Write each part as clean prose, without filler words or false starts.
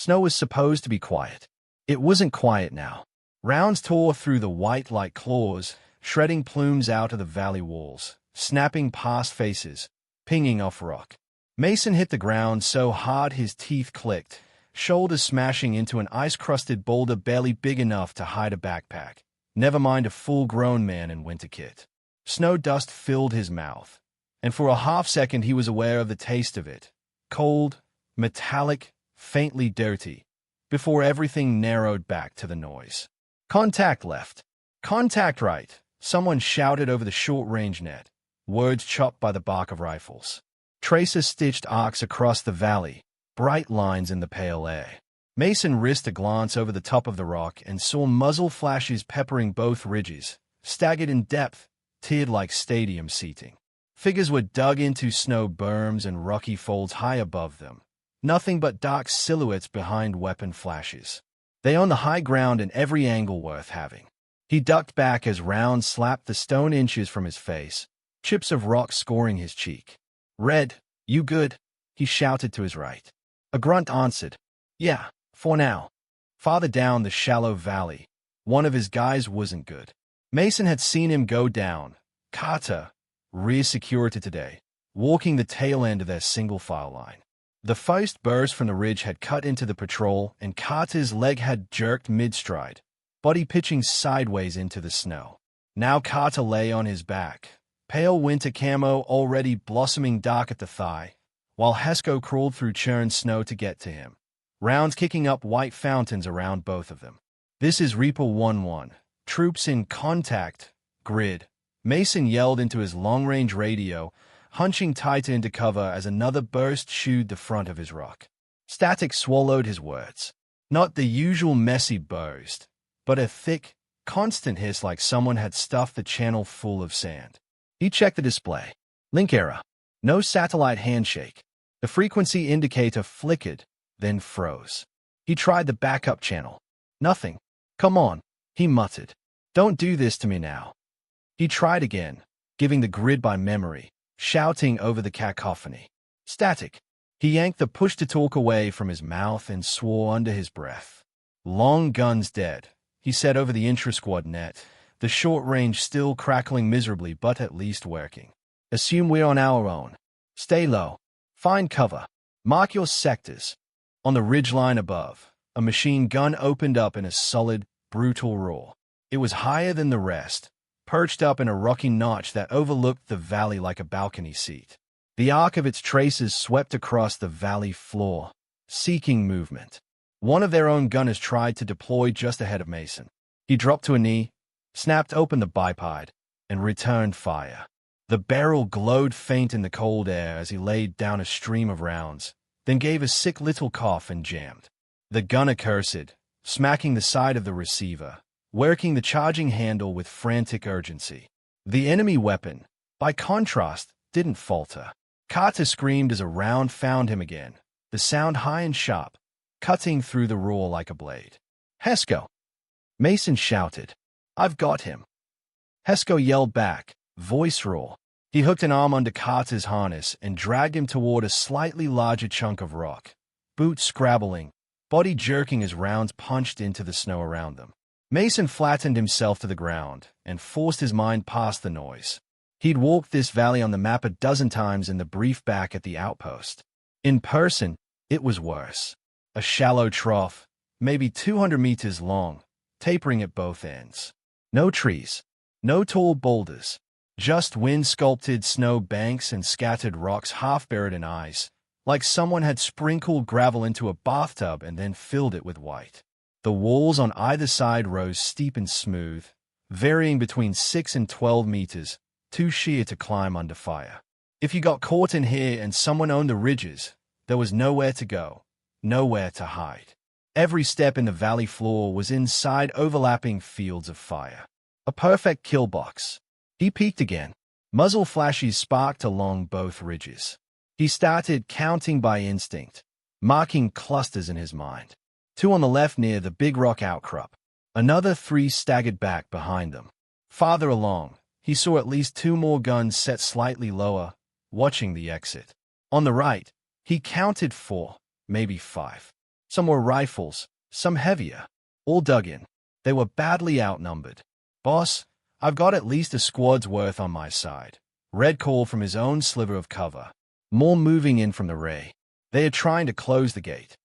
Snow was supposed to be quiet. It wasn't quiet now. Rounds tore through the white like claws, shredding plumes out of the valley walls, snapping past faces, pinging off rock. Mason hit the ground so hard his teeth clicked, shoulders smashing into an ice-crusted boulder barely big enough to hide a backpack, never mind a full-grown man in winter kit. Snow dust filled his mouth, and for a half-second he was aware of the taste of it. Cold, metallic, faintly dirty, before everything narrowed back to the noise. Contact left. Contact right, someone shouted over the short-range net, words chopped by the bark of rifles. Traces stitched arcs across the valley, bright lines in the pale air. Mason risked a glance over the top of the rock and saw muzzle flashes peppering both ridges, staggered in depth, tiered like stadium seating. Figures were dug into snow berms and rocky folds high above them, nothing but dark silhouettes behind weapon flashes. They owned the high ground in every angle worth having. He ducked back as rounds slapped the stone inches from his face, chips of rock scoring his cheek. "Red, you good?" he shouted to his right. A grunt answered, "Yeah, for now." Farther down the shallow valley, one of his guys wasn't good. Mason had seen him go down. Carter, rear security today, walking the tail end of their single-file line. The first burst from the ridge had cut into the patrol, and Carter's leg had jerked mid-stride, body pitching sideways into the snow. Now Carter lay on his back, pale winter camo already blossoming dark at the thigh, while Hesco crawled through churned snow to get to him, rounds kicking up white fountains around both of them. "This is Reaper 1-1. Troops in contact. Grid." Mason yelled into his long-range radio, hunching tighter into cover as another burst chewed the front of his rock. Static swallowed his words. Not the usual messy burst, but a thick, constant hiss like someone had stuffed the channel full of sand. He checked the display. Link error. No satellite handshake. The frequency indicator flickered, then froze. He tried the backup channel. Nothing. "Come on," he muttered. "Don't do this to me now." He tried again, giving the grid by memory, shouting over the cacophony. Static. He yanked the push-to-talk away from his mouth and swore under his breath. "Long gun's dead," he said over the intra-squad net, the short range still crackling miserably but at least working. "Assume we're on our own. Stay low. Find cover. Mark your sectors." On the ridgeline above, a machine gun opened up in a solid, brutal roar. It was higher than the rest, perched up in a rocky notch that overlooked the valley like a balcony seat. The arc of its traces swept across the valley floor, seeking movement. One of their own gunners tried to deploy just ahead of Mason. He dropped to a knee, snapped open the bipod, and returned fire. The barrel glowed faint in the cold air as he laid down a stream of rounds, then gave a sick little cough and jammed. The gunner cursed, smacking the side of the receiver, working the charging handle with frantic urgency. The enemy weapon, by contrast, didn't falter. Carter screamed as a round found him again, the sound high and sharp, cutting through the roar like a blade. "Hesco!" Mason shouted. "I've got him." Hesco yelled back, voice raw. He hooked an arm under Carter's harness and dragged him toward a slightly larger chunk of rock, boots scrabbling, body jerking as rounds punched into the snow around them. Mason flattened himself to the ground and forced his mind past the noise. He'd walked this valley on the map a dozen times in the brief back at the outpost. In person, it was worse. A shallow trough, maybe 200 meters long, tapering at both ends. No trees, no tall boulders, just wind-sculpted snow banks and scattered rocks half buried in ice, like someone had sprinkled gravel into a bathtub and then filled it with white. The walls on either side rose steep and smooth, varying between 6 and 12 meters, too sheer to climb under fire. If you got caught in here and someone owned the ridges, there was nowhere to go, nowhere to hide. Every step in the valley floor was inside overlapping fields of fire. A perfect kill box. He peeked again. Muzzle flashes sparked along both ridges. He started counting by instinct, marking clusters in his mind. 2 on the left near the big rock outcrop. Another 3 staggered back behind them. Farther along, he saw at least 2 more guns set slightly lower, watching the exit. On the right, he counted 4, maybe 5. Some were rifles, some heavier, all dug in. They were badly outnumbered. "Boss, I've got at least a squad's worth on my side," Red called from his own sliver of cover. More moving in from the rear. "They are trying to close the gate."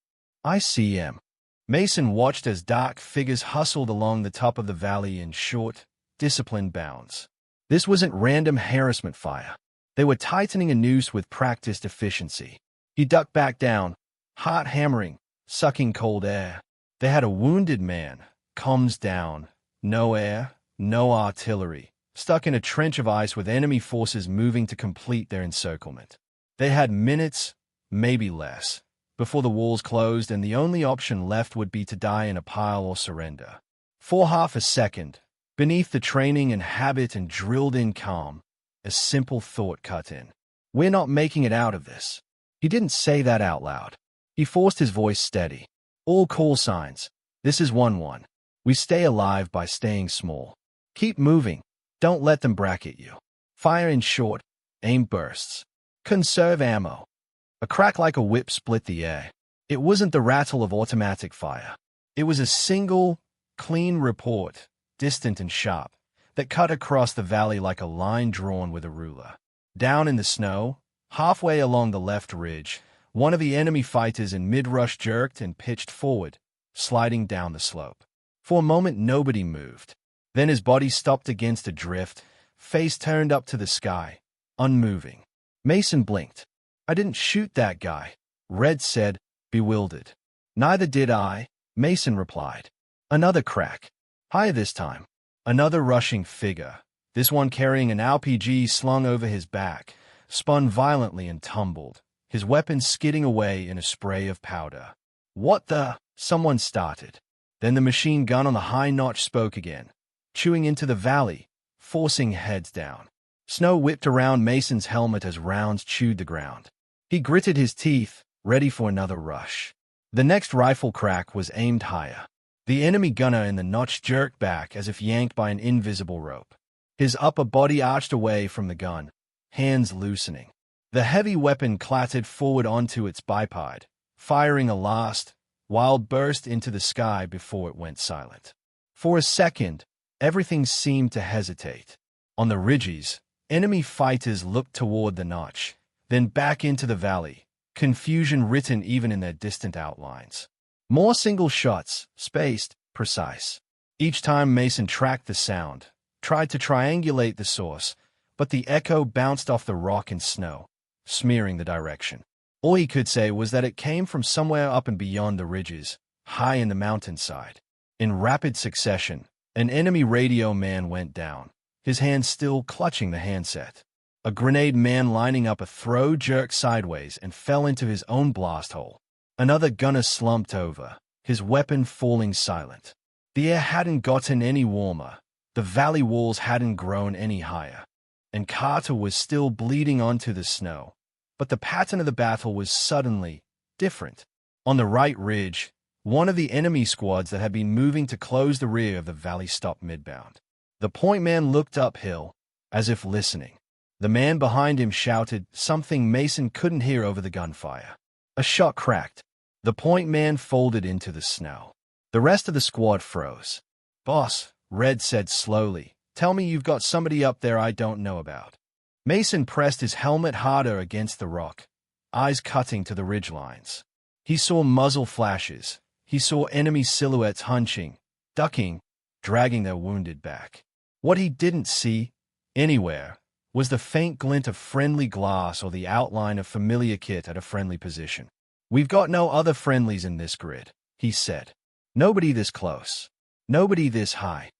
"I see 'em." Mason watched as dark figures hustled along the top of the valley in short, disciplined bounds. This wasn't random harassment fire. They were tightening a noose with practiced efficiency. He ducked back down, heart hammering, sucking cold air. They had a wounded man, comms down, no air, no artillery, stuck in a trench of ice with enemy forces moving to complete their encirclement. They had minutes, maybe less, before the walls closed, and the only option left would be to die in a pile or surrender. For half a second, beneath the training and habit and drilled-in calm, a simple thought cut in. "We're not making it out of this." He didn't say that out loud. He forced his voice steady. "All call signs. This is 1-1. We stay alive by staying small. Keep moving. Don't let them bracket you. Fire in short, aim bursts. Conserve ammo." A crack like a whip split the air. It wasn't the rattle of automatic fire. It was a single, clean report, distant and sharp, that cut across the valley like a line drawn with a ruler. Down in the snow, halfway along the left ridge, one of the enemy fighters in mid-rush jerked and pitched forward, sliding down the slope. For a moment, nobody moved. Then his body stopped against a drift, face turned up to the sky, unmoving. Mason blinked. "I didn't shoot that guy," Red said, bewildered. "Neither did I," Mason replied. Another crack. Higher this time. Another rushing figure, this one carrying an RPG slung over his back, spun violently and tumbled, his weapon skidding away in a spray of powder. "What the?" someone started. Then the machine gun on the high notch spoke again, chewing into the valley, forcing heads down. Snow whipped around Mason's helmet as rounds chewed the ground. He gritted his teeth, ready for another rush. The next rifle crack was aimed higher. The enemy gunner in the notch jerked back as if yanked by an invisible rope. His upper body arched away from the gun, hands loosening. The heavy weapon clattered forward onto its bipod, firing a last, wild burst into the sky before it went silent. For a second, everything seemed to hesitate. On the ridges, enemy fighters looked toward the notch, then back into the valley, confusion written even in their distant outlines. More single shots, spaced, precise. Each time Mason tracked the sound, tried to triangulate the source, but the echo bounced off the rock and snow, smearing the direction. All he could say was that it came from somewhere up and beyond the ridges, high in the mountainside. In rapid succession, an enemy radio man went down, his hand still clutching the handset. A grenade man lining up a throw jerked sideways and fell into his own blast hole. Another gunner slumped over, his weapon falling silent. The air hadn't gotten any warmer, the valley walls hadn't grown any higher, and Carter was still bleeding onto the snow. But the pattern of the battle was suddenly different. On the right ridge, one of the enemy squads that had been moving to close the rear of the valley stopped midbound. The point man looked uphill, as if listening. The man behind him shouted something Mason couldn't hear over the gunfire. A shot cracked. The point man folded into the snow. The rest of the squad froze. "Boss," Red said slowly, "tell me you've got somebody up there I don't know about." Mason pressed his helmet harder against the rock, eyes cutting to the ridgelines. He saw muzzle flashes. He saw enemy silhouettes hunching, ducking, dragging their wounded back. What he didn't see, anywhere, was the faint glint of friendly glass or the outline of familiar kit at a friendly position. "We've got no other friendlies in this grid," he said. "Nobody this close. Nobody this high."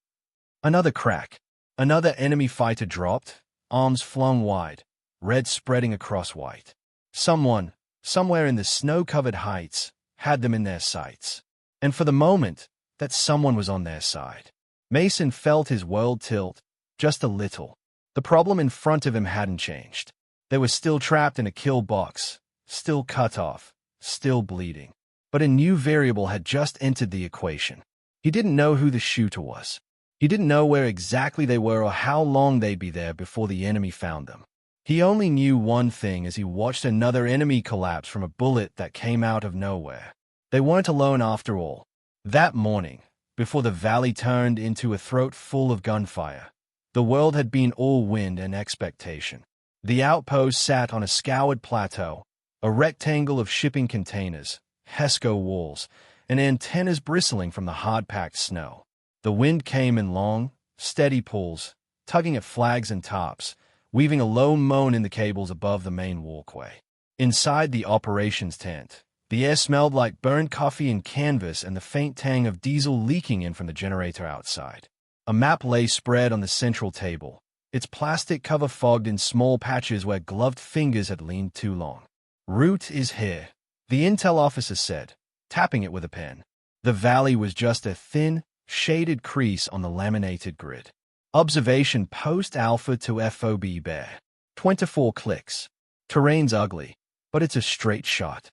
Another crack. Another enemy fighter dropped, arms flung wide, red spreading across white. Someone, somewhere in the snow-covered heights, had them in their sights. And for the moment, that someone was on their side. Mason felt his world tilt, just a little. The problem in front of him hadn't changed. They were still trapped in a kill box, still cut off, still bleeding. But a new variable had just entered the equation. He didn't know who the shooter was. He didn't know where exactly they were or how long they'd be there before the enemy found them. He only knew one thing as he watched another enemy collapse from a bullet that came out of nowhere. They weren't alone after all. That morning, before the valley turned into a throat full of gunfire, the world had been all wind and expectation. The outpost sat on a scoured plateau, a rectangle of shipping containers, HESCO walls, and antennas bristling from the hard-packed snow. The wind came in long, steady pulls, tugging at flags and tops, weaving a low moan in the cables above the main walkway. Inside the operations tent, the air smelled like burned coffee and canvas and the faint tang of diesel leaking in from the generator outside. A map lay spread on the central table, its plastic cover fogged in small patches where gloved fingers had leaned too long. "Route is here," the intel officer said, tapping it with a pen. The valley was just a thin, shaded crease on the laminated grid. Observation Post Alpha to FOB Bear. 24 clicks. Terrain's ugly, but it's a straight shot.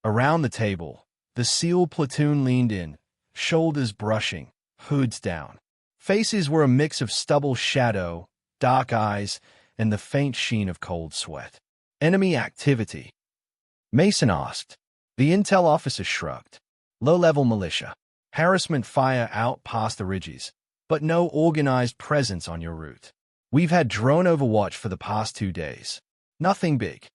Around the table, the SEAL platoon leaned in, shoulders brushing, hoods down. Faces were a mix of stubble shadow, dark eyes, and the faint sheen of cold sweat. "Enemy activity?" Mason asked. The intel officer shrugged. "Low-level militia. Harassment fire out past the ridges, but no organized presence on your route. We've had drone overwatch for the past 2 days. Nothing big."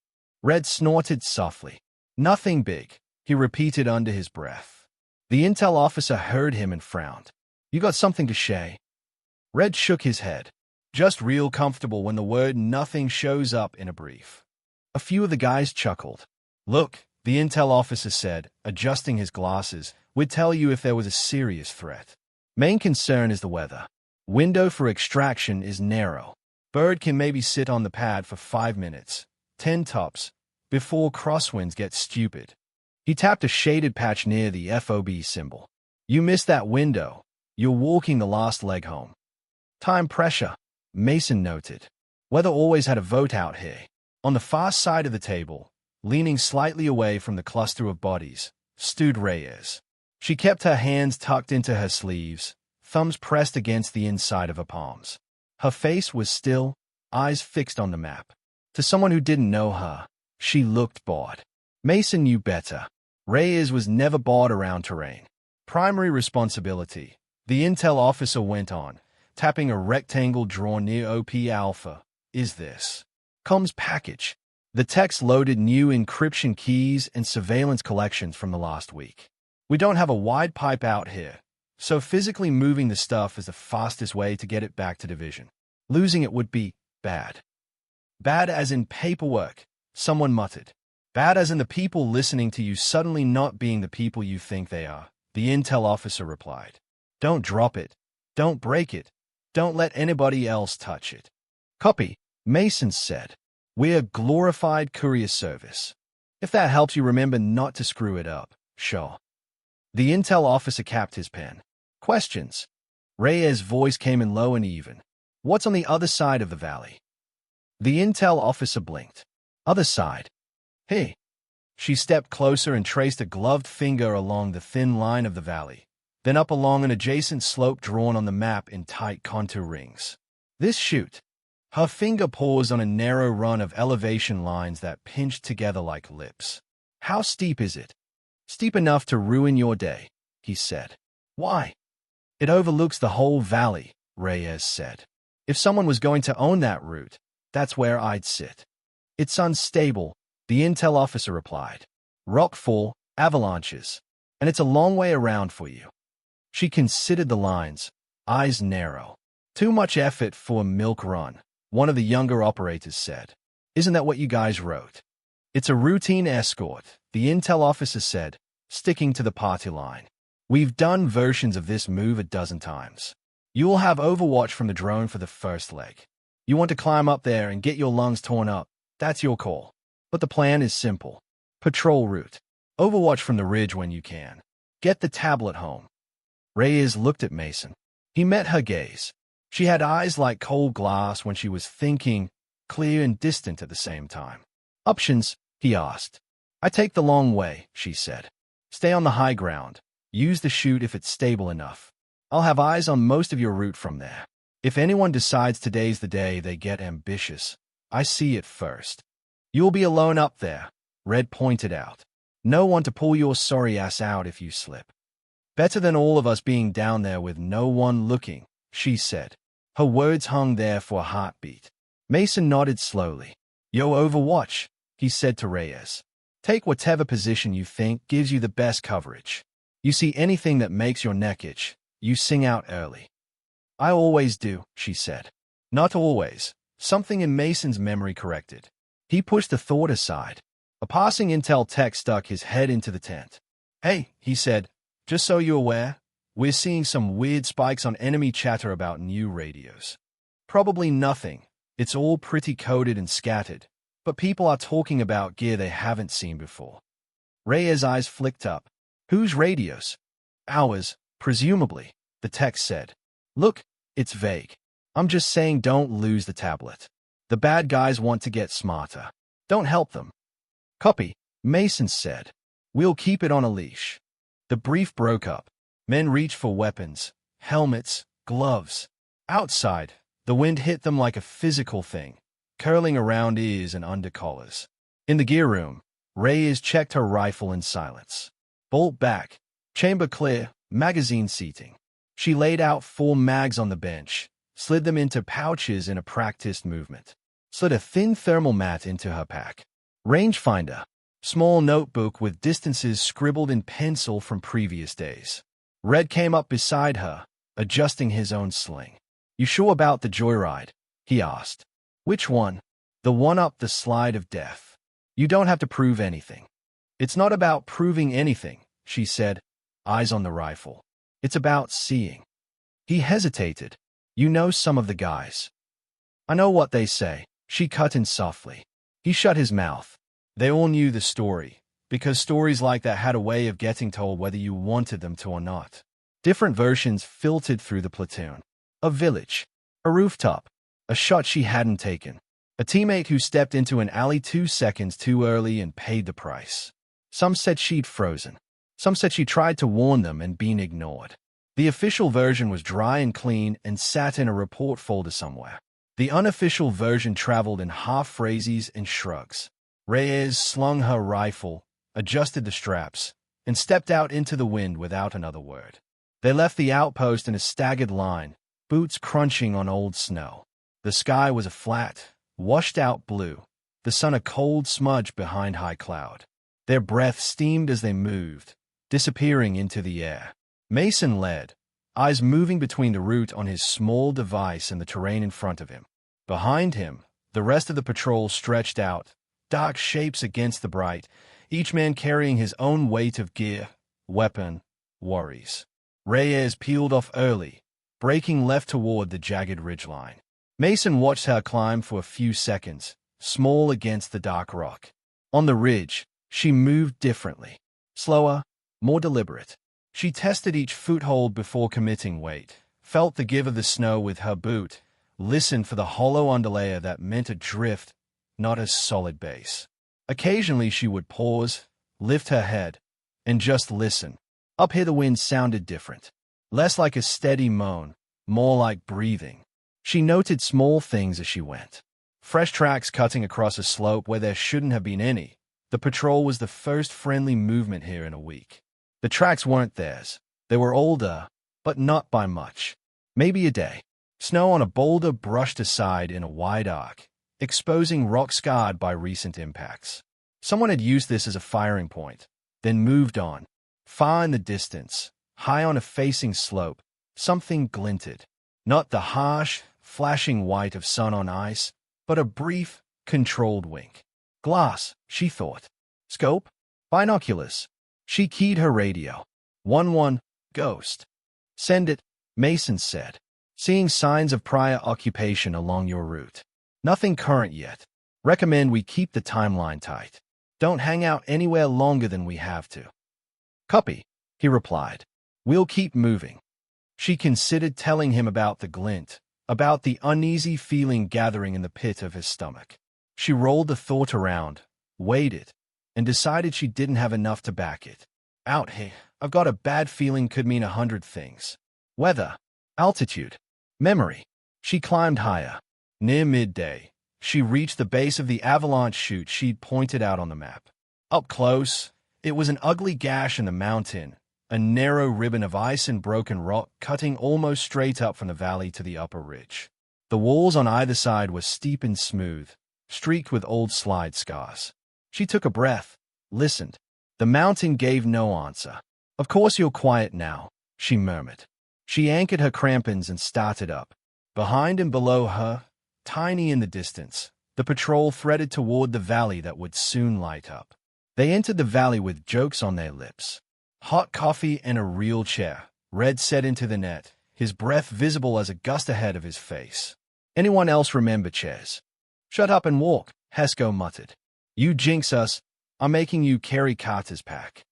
Red snorted softly. "Nothing big," he repeated under his breath. The intel officer heard him and frowned. "You got something to say?" Red shook his head. "Just real comfortable when the word nothing shows up in a brief." A few of the guys chuckled. "Look," the intel officer said, adjusting his glasses, "we'd tell you if there was a serious threat. Main concern is the weather. Window for extraction is narrow. Bird can maybe sit on the pad for 5 minutes, 10 tops, before crosswinds get stupid." He tapped a shaded patch near the FOB symbol. "You missed that window. You're walking the last leg home." "Time pressure," Mason noted. "Weather always had a vote out here." On the far side of the table, leaning slightly away from the cluster of bodies, stood Reyes. She kept her hands tucked into her sleeves, thumbs pressed against the inside of her palms. Her face was still, eyes fixed on the map. To someone who didn't know her, she looked bored. Mason knew better. Reyes was never bored around terrain. "Primary responsibility," the intel officer went on, tapping a rectangle drawn near OP Alpha, "is this comms package." The text loaded new encryption keys and surveillance collections from the last week. "We don't have a wide pipe out here, so physically moving the stuff is the fastest way to get it back to division. Losing it would be bad." "Bad as in paperwork," someone muttered. "Bad as in the people listening to you suddenly not being the people you think they are," the intel officer replied. "Don't drop it. Don't break it. Don't let anybody else touch it." "Copy," Mason said. "We're glorified courier service. If that helps you remember not to screw it up, sure." The intel officer capped his pen. "Questions?" Reyes' voice came in low and even. "What's on the other side of the valley?" The intel officer blinked. "Other side? Hey." She stepped closer and traced a gloved finger along the thin line of the valley, then up along an adjacent slope drawn on the map in tight contour rings. "This chute." Her finger paused on a narrow run of elevation lines that pinched together like lips. "How steep is it?" "Steep enough to ruin your day," he said. "Why?" "It overlooks the whole valley," Reyes said. "If someone was going to own that route, that's where I'd sit." "It's unstable," the intel officer replied. "Rockfall, avalanches, and it's a long way around for you." She considered the lines, eyes narrow. "Too much effort for a milk run," one of the younger operators said. "Isn't that what you guys wrote?" "It's a routine escort," the intel officer said, sticking to the party line. "We've done versions of this move a dozen times. You'll have overwatch from the drone for the first leg. You want to climb up there and get your lungs torn up, that's your call. But the plan is simple. Patrol route. Overwatch from the ridge when you can. Get the tablet home." Reyes looked at Mason. He met her gaze. She had eyes like cold glass when she was thinking, clear and distant at the same time. "Options?" he asked. "I take the long way," she said. "Stay on the high ground. Use the chute if it's stable enough. I'll have eyes on most of your route from there. If anyone decides today's the day they get ambitious, I see it first." "You'll be alone up there," Red pointed out. No one to pull your sorry ass out if you slip. Better than all of us being down there with no one looking, she said. Her words hung there for a heartbeat. Mason nodded slowly. Yo, Overwatch, he said to Reyes. Take whatever position you think gives you the best coverage. You see anything that makes your neck itch, you sing out early. I always do, she said. Not always. Something in Mason's memory corrected. He pushed the thought aside. A passing intel tech stuck his head into the tent. Hey, he said, just so you're aware, we're seeing some weird spikes on enemy chatter about new radios. Probably nothing. It's all pretty coded and scattered, but people are talking about gear they haven't seen before. Reyes' eyes flicked up. Whose radios? Ours, presumably, the text said. Look, it's vague. I'm just saying don't lose the tablet. The bad guys want to get smarter. Don't help them. Copy, Mason said. We'll keep it on a leash. The brief broke up. Men reached for weapons, helmets, gloves. Outside, the wind hit them like a physical thing, curling around ears and under collars. In the gear room, Reyes checked her rifle in silence. Bolt back, chamber clear, magazine seating. She laid out 4 mags on the bench, slid them into pouches in a practiced movement, slid a thin thermal mat into her pack. Rangefinder, small notebook with distances scribbled in pencil from previous days. Red came up beside her, adjusting his own sling. You sure about the joyride? He asked. Which one? The one up the slide of death. You don't have to prove anything. It's not about proving anything, she said, eyes on the rifle. It's about seeing. He hesitated. You know some of the guys. I know what they say, she cut in softly. He shut his mouth. They all knew the story, because stories like that had a way of getting told whether you wanted them to or not. Different versions filtered through the platoon. A village, a rooftop, a shot she hadn't taken, a teammate who stepped into an alley 2 seconds too early and paid the price. Some said she'd frozen. Some said she tried to warn them and been ignored. The official version was dry and clean and sat in a report folder somewhere. The unofficial version traveled in half phrases and shrugs. Reyes slung her rifle, adjusted the straps, and stepped out into the wind without another word. They left the outpost in a staggered line, boots crunching on old snow. The sky was a flat, washed-out blue, the sun a cold smudge behind high cloud. Their breath steamed as they moved, disappearing into the air. Mason led, eyes moving between the route on his small device and the terrain in front of him. Behind him, the rest of the patrol stretched out, dark shapes against the bright, each man carrying his own weight of gear, weapon, worries. Reyes peeled off early, breaking left toward the jagged ridgeline. Mason watched her climb for a few seconds, small against the dark rock. On the ridge, she moved differently, slower, more deliberate. She tested each foothold before committing weight, felt the give of the snow with her boot, listened for the hollow underlayer that meant a drift, not a solid base. Occasionally she would pause, lift her head, and just listen. Up here the wind sounded different, less like a steady moan, more like breathing. She noted small things as she went. Fresh tracks cutting across a slope where there shouldn't have been any. The patrol was the first friendly movement here in a week. The tracks weren't theirs. They were older, but not by much. Maybe a day. Snow on a boulder brushed aside in a wide arc, exposing rock scarred by recent impacts. Someone had used this as a firing point, then moved on. Far in the distance, high on a facing slope, something glinted. Not the harsh, flashing white of sun on ice, but a brief, controlled wink. Glass, she thought. Scope? Binoculars. She keyed her radio. 1-1, ghost. Send it, Mason said. Seeing signs of prior occupation along your route. Nothing current yet. Recommend we keep the timeline tight. Don't hang out anywhere longer than we have to. Copy, he replied. We'll keep moving. She considered telling him about the glint, about the uneasy feeling gathering in the pit of his stomach. She rolled the thought around, weighed it, and decided she didn't have enough to back it. Out here, I've got a bad feeling could mean 100 things. Weather, altitude, memory. She climbed higher. Near midday, she reached the base of the avalanche chute she'd pointed out on the map. Up close, It was an ugly gash in the mountain, a narrow ribbon of ice and broken rock cutting almost straight up from the valley to the upper ridge. The walls on either side were steep and smooth, streaked with old slide scars. She took a breath, listened. The mountain gave no answer. "Of course you're quiet now," she murmured. She anchored her crampons and started up. Behind and below her, tiny in the distance, the patrol threaded toward the valley that would soon light up. They entered the valley with jokes on their lips. Hot coffee and a real chair. Red set into the net, his breath visible as a gust ahead of his face. "Anyone else remember chairs?" "Shut up and walk," Hesco muttered. "You jinx us. I'm making you carry Carter's pack."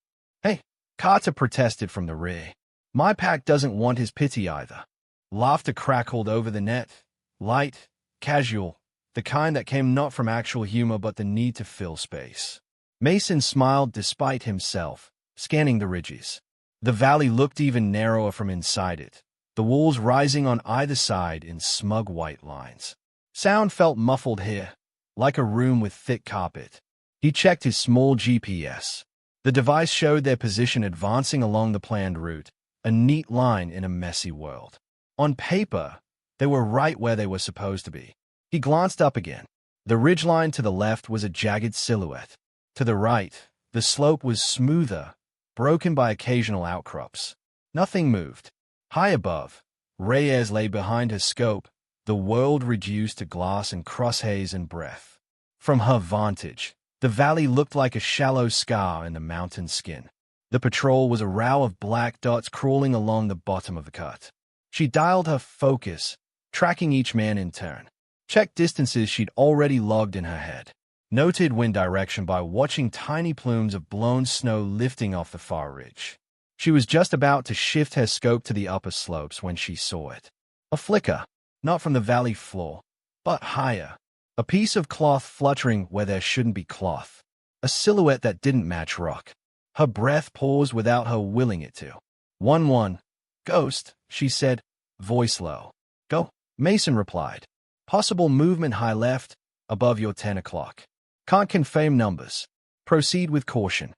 "Hey," Carter protested from the rear. "My pack doesn't want his pity either." Laughter crackled over the net, light, casual, the kind that came not from actual humor but the need to fill space. Mason smiled despite himself, scanning the ridges. The valley looked even narrower from inside it, the walls rising on either side in smug white lines. Sound felt muffled here, like a room with thick carpet. He checked his small GPS. The device showed their position advancing along the planned route, a neat line in a messy world. On paper, they were right where they were supposed to be. He glanced up again. The ridgeline to the left was a jagged silhouette. To the right, the slope was smoother, broken by occasional outcrops. Nothing moved. High above, Reyes lay behind her scope, the world reduced to glass and crosshaze and breath. From her vantage, the valley looked like a shallow scar in the mountain skin. The patrol was a row of black dots crawling along the bottom of the cut. She dialed her focus, tracking each man in turn. Checked distances she'd already logged in her head. Noted wind direction by watching tiny plumes of blown snow lifting off the far ridge. She was just about to shift her scope to the upper slopes when she saw it. A flicker, not from the valley floor, but higher. A piece of cloth fluttering where there shouldn't be cloth. A silhouette that didn't match rock. Her breath paused without her willing it to. 1-1. "Ghost," she said, voice low. "Go," Mason replied. "Possible movement high left, above your 10 o'clock. Can't confirm numbers. Proceed with caution."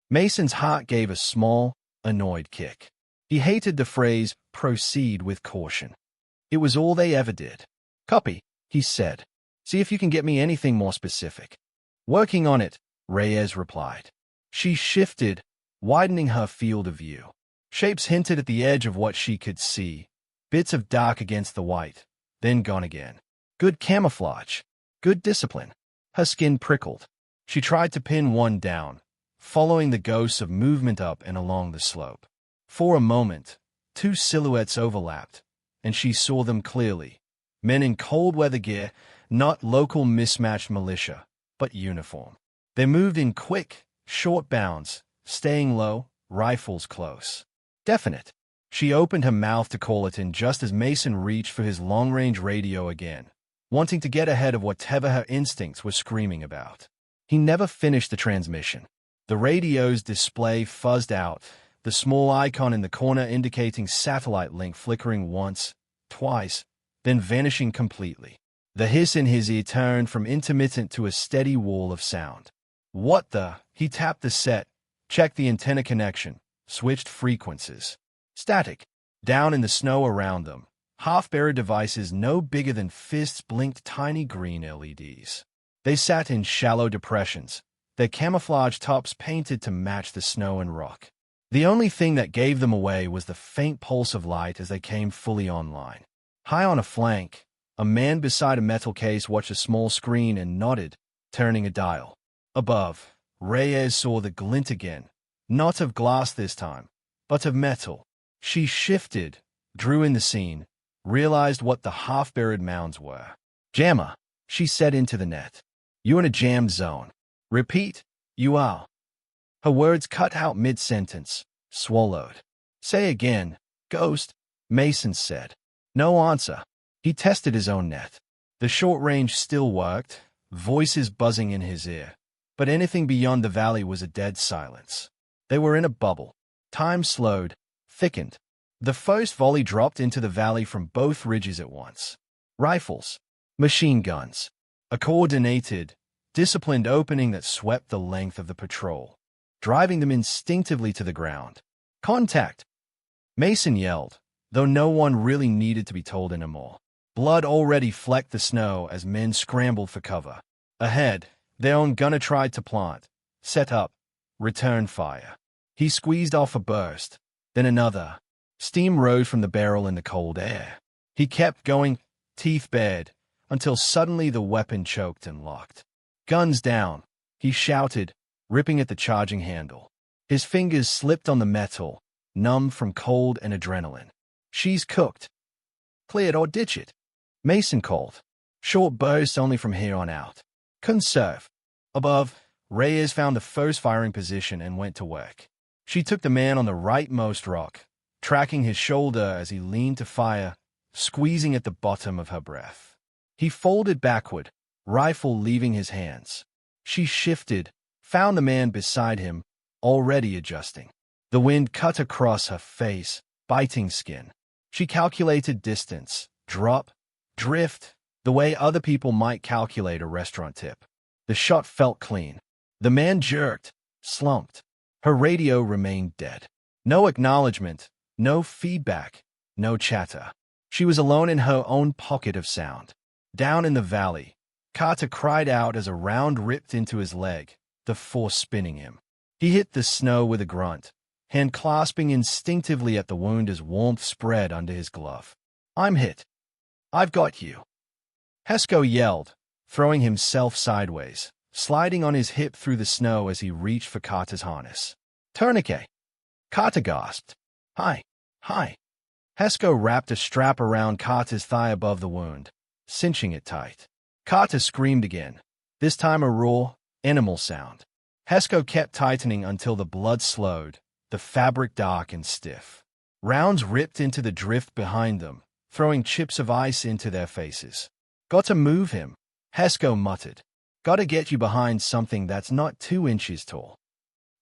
Mason's heart gave a small, annoyed kick. He hated the phrase, "proceed with caution." It was all they ever did. "Copy," he said. "See if you can get me anything more specific." "Working on it," Reyes replied. She shifted, widening her field of view. Shapes hinted at the edge of what she could see, bits of dark against the white, then gone again. Good camouflage. Good discipline. Her skin prickled. She tried to pin one down, following the ghosts of movement up and along the slope. For a moment, two silhouettes overlapped, and she saw them clearly. Men in cold weather gear, not local mismatched militia, but uniform. They moved in quick, short bounds, staying low, rifles close. Definite. She opened her mouth to call it in just as Mason reached for his long-range radio again, wanting to get ahead of whatever her instincts were screaming about. He never finished the transmission. The radio's display fuzzed out, the small icon in the corner indicating satellite link flickering once, twice, then vanishing completely. The hiss in his ear turned from intermittent to a steady wall of sound. "What the?" He tapped the set, checked the antenna connection, switched frequencies. Static. Down in the snow around them, half-buried devices no bigger than fists blinked tiny green LEDs. They sat in shallow depressions, their camouflage tops painted to match the snow and rock. The only thing that gave them away was the faint pulse of light as they came fully online. High on a flank, a man beside a metal case watched a small screen and nodded, turning a dial. Above, Reyes saw the glint again, not of glass this time, but of metal. She shifted, drew in the scene, realized what the half-buried mounds were. "Jammer," she said into the net. "You in a jammed zone." "Repeat, you are." Her words cut out mid-sentence, swallowed. "Say again, Ghost," Mason said. No answer. He tested his own net. The short range still worked, voices buzzing in his ear, but anything beyond the valley was a dead silence. They were in a bubble. Time slowed, thickened. The first volley dropped into the valley from both ridges at once. Rifles, machine guns, a coordinated, disciplined opening that swept the length of the patrol. driving them instinctively to the ground. Contact! Mason yelled, though no one really needed to be told anymore. Blood already flecked the snow as men scrambled for cover. Ahead, their own gunner tried to plant, set up, return fire. He squeezed off a burst, then another. Steam rose from the barrel in the cold air. He kept going, teeth bared, until suddenly the weapon choked and locked. "Guns down," he shouted, ripping at the charging handle. His fingers slipped on the metal, numb from cold and adrenaline. "She's cooked. Clear it or ditch it," Mason called. "Short bursts only from here on out. Conserve." Above, Reyes found the first firing position and went to work. She took the man on the rightmost rock, tracking his shoulder as he leaned to fire, squeezing at the bottom of her breath. He folded backward, rifle leaving his hands. She shifted, found the man beside him, already adjusting. The wind cut across her face, biting skin. She calculated distance, drop, drift, the way other people might calculate a restaurant tip. The shot felt clean. The man jerked, slumped. Her radio remained dead. No acknowledgement, no feedback, no chatter. She was alone in her own pocket of sound. Down in the valley, Carter cried out as a round ripped into his leg, the force spinning him. He hit the snow with a grunt, hand clasping instinctively at the wound as warmth spread under his glove. "I'm hit. I've got you." Hesco yelled, throwing himself sideways, sliding on his hip through the snow as he reached for Carter's harness. "Tourniquet!" Carter gasped. Hi. Hesco wrapped a strap around Carter's thigh above the wound, cinching it tight. Carter screamed again, this time a raw, animal sound. Hesco kept tightening until the blood slowed, the fabric dark and stiff. Rounds ripped into the drift behind them, throwing chips of ice into their faces. "Got to move him," Hesco muttered. "Gotta get you behind something that's not 2 inches tall."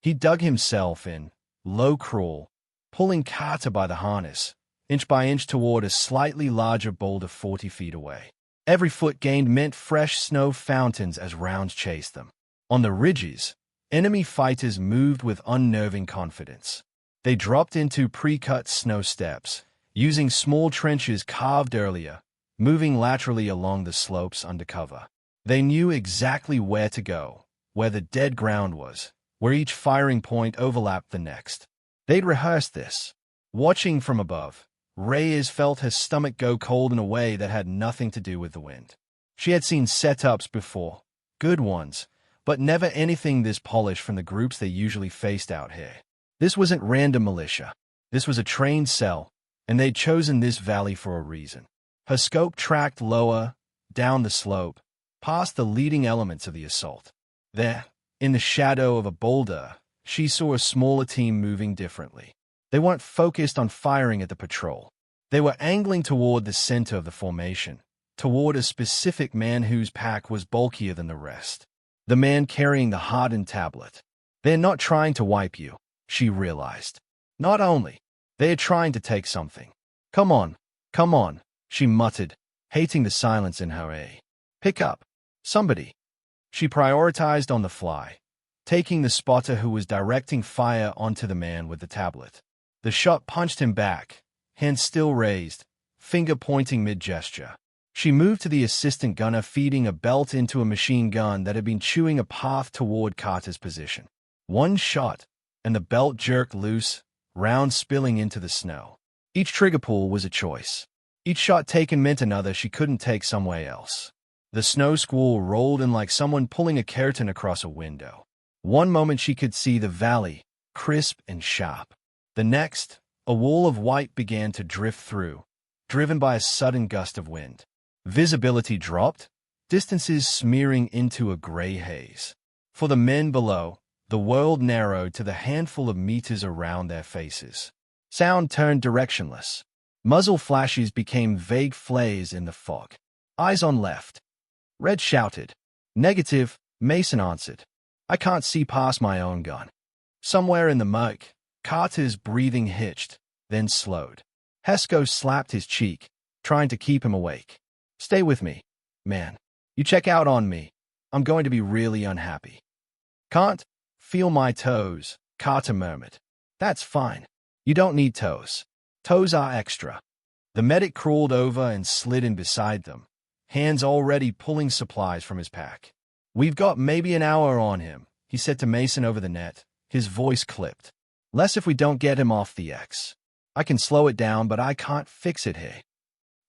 He dug himself in, low crawl, pulling Carter by the harness, inch by inch toward a slightly larger boulder 40 feet away. Every foot gained meant fresh snow fountains as rounds chased them. On the ridges, enemy fighters moved with unnerving confidence. They dropped into pre-cut snow steps, using small trenches carved earlier, moving laterally along the slopes under cover. They knew exactly where to go, where the dead ground was, where each firing point overlapped the next. They'd rehearsed this. Watching from above, Reyes felt her stomach go cold in a way that had nothing to do with the wind. She had seen setups before, good ones, but never anything this polished from the groups they usually faced out here. This wasn't random militia. This was a trained cell, and they'd chosen this valley for a reason. Her scope tracked lower, down the slope, past the leading elements of the assault. There, in the shadow of a boulder, she saw a smaller team moving differently. They weren't focused on firing at the patrol. They were angling toward the center of the formation, toward a specific man whose pack was bulkier than the rest. The man carrying the hardened tablet. "They're not trying to wipe you," she realized. "Not only, they're trying to take something." Come on, she muttered, hating the silence in her ear. "Pick up. Somebody." She prioritized on the fly, taking the spotter who was directing fire onto the man with the tablet. The shot punched him back, hand still raised, finger pointing mid-gesture. She moved to the assistant gunner, feeding a belt into a machine gun that had been chewing a path toward Carter's position. One shot, and the belt jerked loose, rounds spilling into the snow. Each trigger pull was a choice. Each shot taken meant another she couldn't take somewhere else. The snow squall rolled in like someone pulling a curtain across a window. One moment she could see the valley, crisp and sharp. The next, a wall of white began to drift through, driven by a sudden gust of wind. Visibility dropped, distances smearing into a gray haze. For the men below, the world narrowed to the handful of meters around their faces. Sound turned directionless. Muzzle flashes became vague flares in the fog. "Eyes on left." Red shouted. "Negative," Mason answered. "I can't see past my own gun." Somewhere in the murk, Carter's breathing hitched, then slowed. Hesco slapped his cheek, trying to keep him awake. "Stay with me, man. You check out on me. I'm going to be really unhappy." "Can't." Feel my toes, Carter murmured. That's fine. You don't need toes. Toes are extra. The medic crawled over and slid in beside them, hands already pulling supplies from his pack. We've got maybe an hour on him, he said to Mason over the net, his voice clipped. Less if we don't get him off the X. I can slow it down, but I can't fix it here.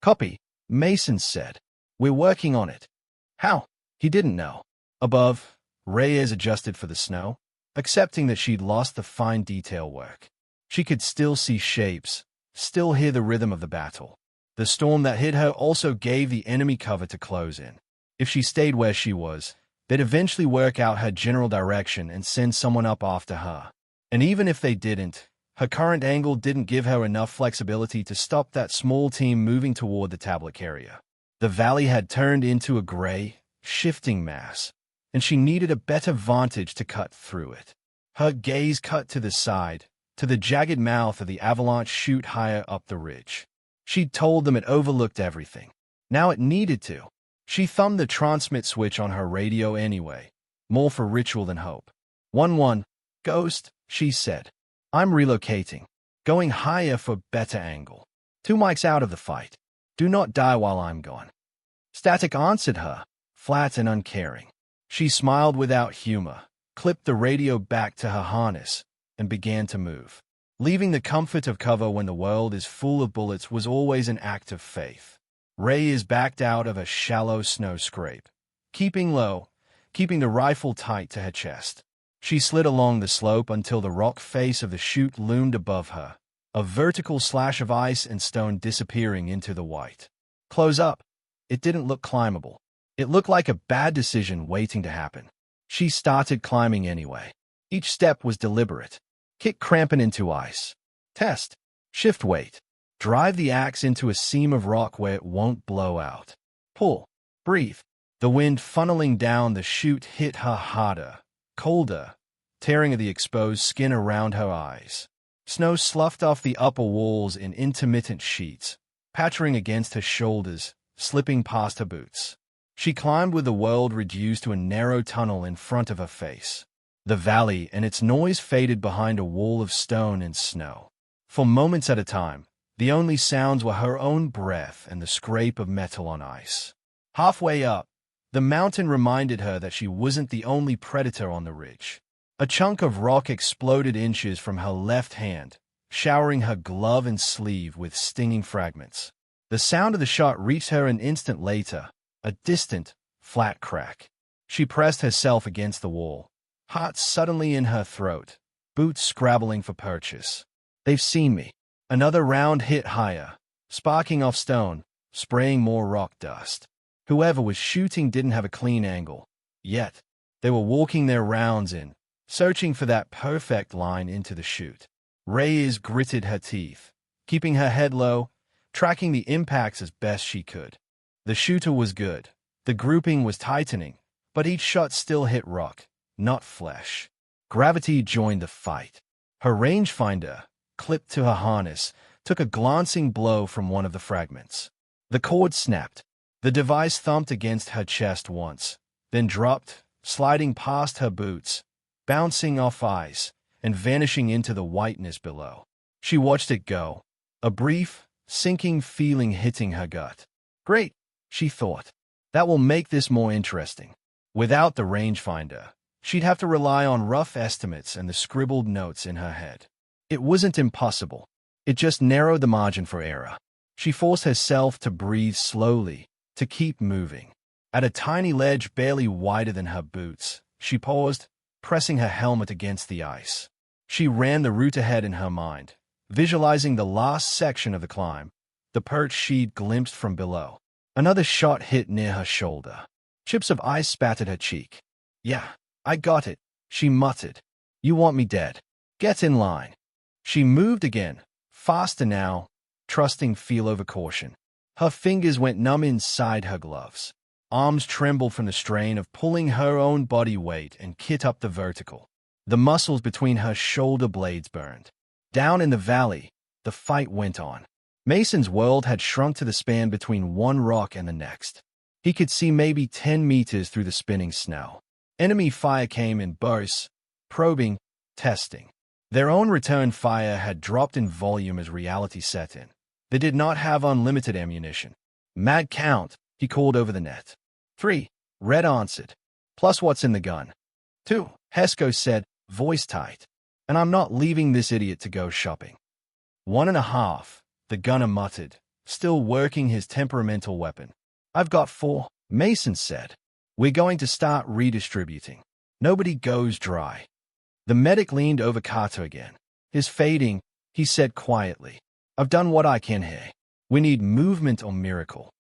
Copy, Mason said. We're working on it. How? He didn't know. Above, Reyes adjusted for the snow, accepting that she'd lost the fine detail work. She could still see shapes, still hear the rhythm of the battle. The storm that hit her also gave the enemy cover to close in. If she stayed where she was, they'd eventually work out her general direction and send someone up after her. And even if they didn't, her current angle didn't give her enough flexibility to stop that small team moving toward the tablet carrier. The valley had turned into a gray, shifting mass, and she needed a better vantage to cut through it. Her gaze cut to the side, to the jagged mouth of the avalanche chute higher up the ridge. She'd told them it overlooked everything. Now it needed to. She thumbed the transmit switch on her radio anyway, more for ritual than hope. 1-1, Ghost, she said. I'm relocating, going higher for better angle. 2 mics out of the fight. Do not die while I'm gone. Static answered her, flat and uncaring. She smiled without humor, clipped the radio back to her harness, and began to move. Leaving the comfort of cover when the world is full of bullets was always an act of faith. Reyes backed out of a shallow snow scrape, keeping low, keeping the rifle tight to her chest. She slid along the slope until the rock face of the chute loomed above her, a vertical slash of ice and stone disappearing into the white. Close up. It didn't look climbable. It looked like a bad decision waiting to happen. She started climbing anyway. Each step was deliberate. Kick cramping into ice. Test. Shift weight. Drive the axe into a seam of rock where it won't blow out. Pull. Breathe. The wind funneling down the chute hit her harder, colder, tearing at the exposed skin around her eyes. Snow sloughed off the upper walls in intermittent sheets, pattering against her shoulders, slipping past her boots. She climbed with the world reduced to a narrow tunnel in front of her face. The valley and its noise faded behind a wall of stone and snow. For moments at a time, the only sounds were her own breath and the scrape of metal on ice. Halfway up, the mountain reminded her that she wasn't the only predator on the ridge. A chunk of rock exploded inches from her left hand, showering her glove and sleeve with stinging fragments. The sound of the shot reached her an instant later, a distant, flat crack. She pressed herself against the wall, heart suddenly in her throat, boots scrabbling for purchase. They've seen me. Another round hit higher, sparking off stone, spraying more rock dust. Whoever was shooting didn't have a clean angle. Yet, they were walking their rounds in, searching for that perfect line into the chute. Reyes gritted her teeth, keeping her head low, tracking the impacts as best she could. The shooter was good. The grouping was tightening, but each shot still hit rock, not flesh. Gravity joined the fight. Her rangefinder, clipped to her harness, took a glancing blow from one of the fragments. The cord snapped. The device thumped against her chest once, then dropped, sliding past her boots, bouncing off ice, and vanishing into the whiteness below. She watched it go, a brief, sinking feeling hitting her gut. Great, she thought. That will make this more interesting. Without the rangefinder, she'd have to rely on rough estimates and the scribbled notes in her head. It wasn't impossible. It just narrowed the margin for error. She forced herself to breathe slowly, to keep moving. At a tiny ledge barely wider than her boots, she paused, pressing her helmet against the ice. She ran the route ahead in her mind, visualizing the last section of the climb, the perch she'd glimpsed from below. Another shot hit near her shoulder. Chips of ice spattered her cheek. Yeah, I got it, she muttered. You want me dead. Get in line. She moved again, faster now, trusting feel over caution. Her fingers went numb inside her gloves. Arms trembled from the strain of pulling her own body weight and kit up the vertical. The muscles between her shoulder blades burned. Down in the valley, the fight went on. Mason's world had shrunk to the span between one rock and the next. He could see maybe 10 meters through the spinning snow. Enemy fire came in bursts, probing, testing. Their own return fire had dropped in volume as reality set in. They did not have unlimited ammunition. "Mad count," he called over the net. "3," Red answered. "Plus what's in the gun?" "2," Hesco said, voice tight. "And I'm not leaving this idiot to go shopping." "1.5," the gunner muttered, still working his temperamental weapon. "I've got 4," Mason said. "We're going to start redistributing. Nobody goes dry." The medic leaned over Carter again. "Is fading," he said quietly. "I've done what I can here. We need movement or miracle."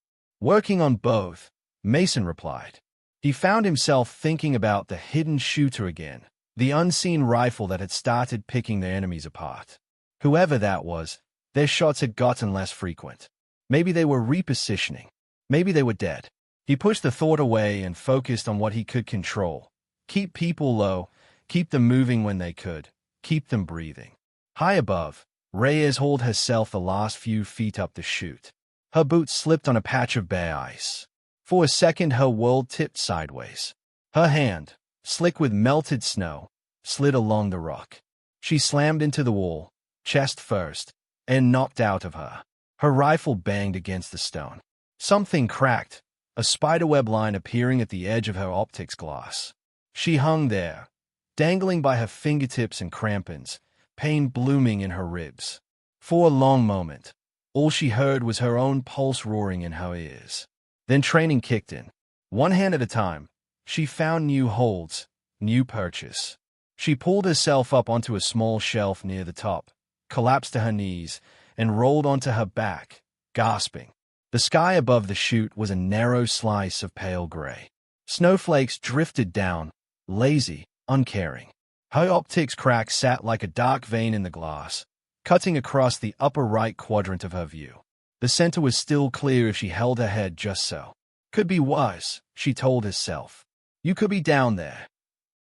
"Working on both," Mason replied. He found himself thinking about the hidden shooter again, the unseen rifle that had started picking their enemies apart. Whoever that was, their shots had gotten less frequent. Maybe they were repositioning. Maybe they were dead. He pushed the thought away and focused on what he could control. Keep people low, keep them moving when they could, keep them breathing. High above, Reyes hauled herself the last few feet up the chute. Her boots slipped on a patch of bare ice. For a second, her world tipped sideways. Her hand, slick with melted snow, slid along the rock. She slammed into the wall, chest first, and knocked out of her. Her rifle banged against the stone. Something cracked, a spiderweb line appearing at the edge of her optics glass. She hung there, dangling by her fingertips and crampons, pain blooming in her ribs. For a long moment, all she heard was her own pulse roaring in her ears. Then training kicked in. One hand at a time, she found new holds, new purchase. She pulled herself up onto a small shelf near the top, collapsed to her knees, and rolled onto her back, gasping. The sky above the chute was a narrow slice of pale gray. Snowflakes drifted down, lazy, uncaring. Her optics crack sat like a dark vein in the glass, cutting across the upper right quadrant of her view. The center was still clear if she held her head just so. "Could be worse," she told herself. "You could be down there."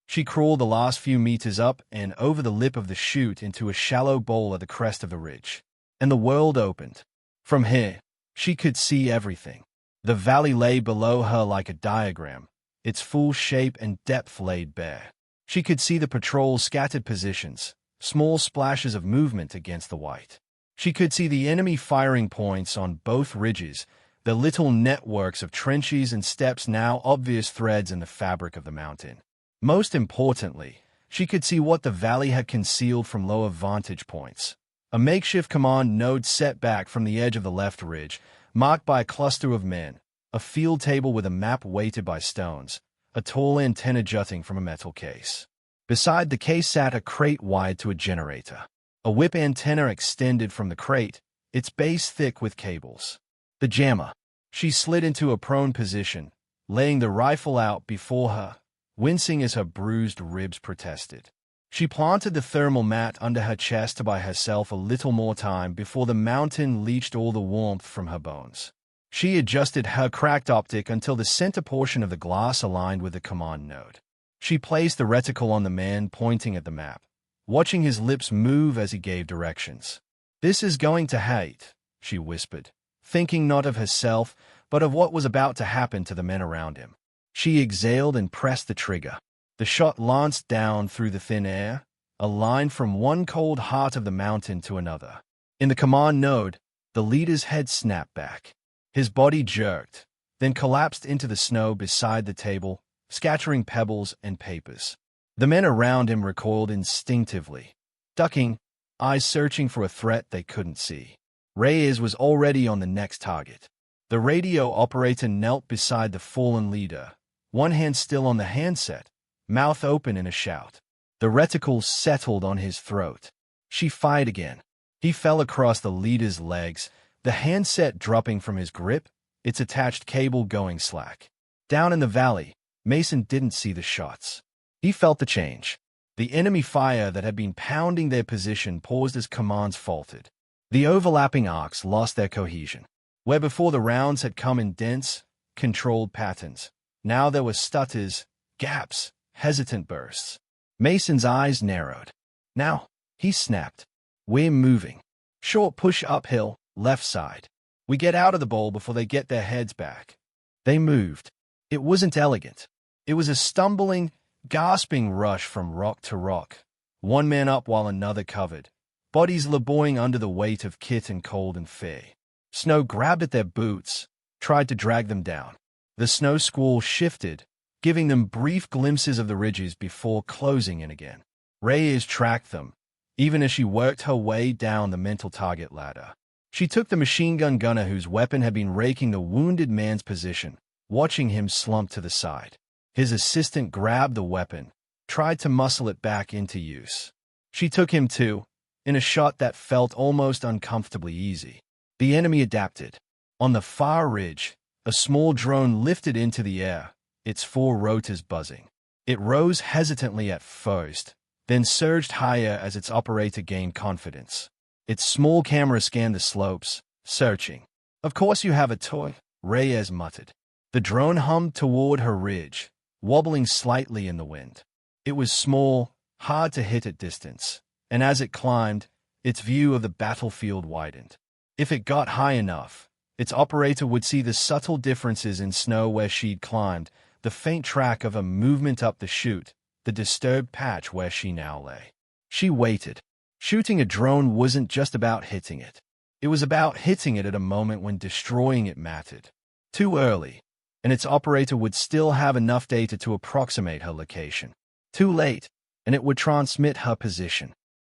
She crawled the last few meters up and over the lip of the chute into a shallow bowl at the crest of the ridge. And the world opened. From here, she could see everything. The valley lay below her like a diagram, its full shape and depth laid bare. She could see the patrol's scattered positions, small splashes of movement against the white. She could see the enemy firing points on both ridges, the little networks of trenches and steps now obvious threads in the fabric of the mountain. Most importantly, she could see what the valley had concealed from lower vantage points. A makeshift command node set back from the edge of the left ridge, marked by a cluster of men, a field table with a map weighted by stones, a tall antenna jutting from a metal case. Beside the case sat a crate wired to a generator. A whip antenna extended from the crate, its base thick with cables. The jammer. She slid into a prone position, laying the rifle out before her, wincing as her bruised ribs protested. She planted the thermal mat under her chest to buy herself a little more time before the mountain leached all the warmth from her bones. She adjusted her cracked optic until the center portion of the glass aligned with the command node. She placed the reticle on the man pointing at the map, watching his lips move as he gave directions. "This is going to hate," she whispered, thinking not of herself, but of what was about to happen to the men around him. She exhaled and pressed the trigger. The shot lanced down through the thin air, a line from one cold heart of the mountain to another. In the command node, the leader's head snapped back. His body jerked, then collapsed into the snow beside the table, scattering pebbles and papers. The men around him recoiled instinctively, ducking, eyes searching for a threat they couldn't see. Reyes was already on the next target. The radio operator knelt beside the fallen leader, one hand still on the handset, mouth open in a shout. The reticle settled on his throat. She fired again. He fell across the leader's legs, the handset dropping from his grip, its attached cable going slack. Down in the valley, Mason didn't see the shots. He felt the change. The enemy fire that had been pounding their position paused as commands faltered. The overlapping arcs lost their cohesion. Where before the rounds had come in dense, controlled patterns, now there were stutters, gaps, hesitant bursts. Mason's eyes narrowed. "Now," he snapped. "We're moving. Short push uphill, left side. We get out of the bowl before they get their heads back." They moved. It wasn't elegant. It was a stumbling, gasping rush from rock to rock, one man up while another covered, bodies laboring under the weight of kit and cold and fear. Snow grabbed at their boots, tried to drag them down. The snow squall shifted, giving them brief glimpses of the ridges before closing in again. Reyes tracked them, even as she worked her way down the mental target ladder. She took the machine gun gunner whose weapon had been raking the wounded man's position, watching him slump to the side. His assistant grabbed the weapon, tried to muscle it back into use. She took him too, in a shot that felt almost uncomfortably easy. The enemy adapted. On the far ridge, a small drone lifted into the air, its four rotors buzzing. It rose hesitantly at first, then surged higher as its operator gained confidence. Its small camera scanned the slopes, searching. "Of course you have a toy," Reyes muttered. The drone hummed toward her ridge, wobbling slightly in the wind. It was small, hard to hit at distance, and as it climbed, its view of the battlefield widened. If it got high enough, its operator would see the subtle differences in snow where she'd climbed, the faint track of a movement up the chute, the disturbed patch where she now lay. She waited. Shooting a drone wasn't just about hitting it. It was about hitting it at a moment when destroying it mattered. Too early, and its operator would still have enough data to approximate her location. Too late, and it would transmit her position.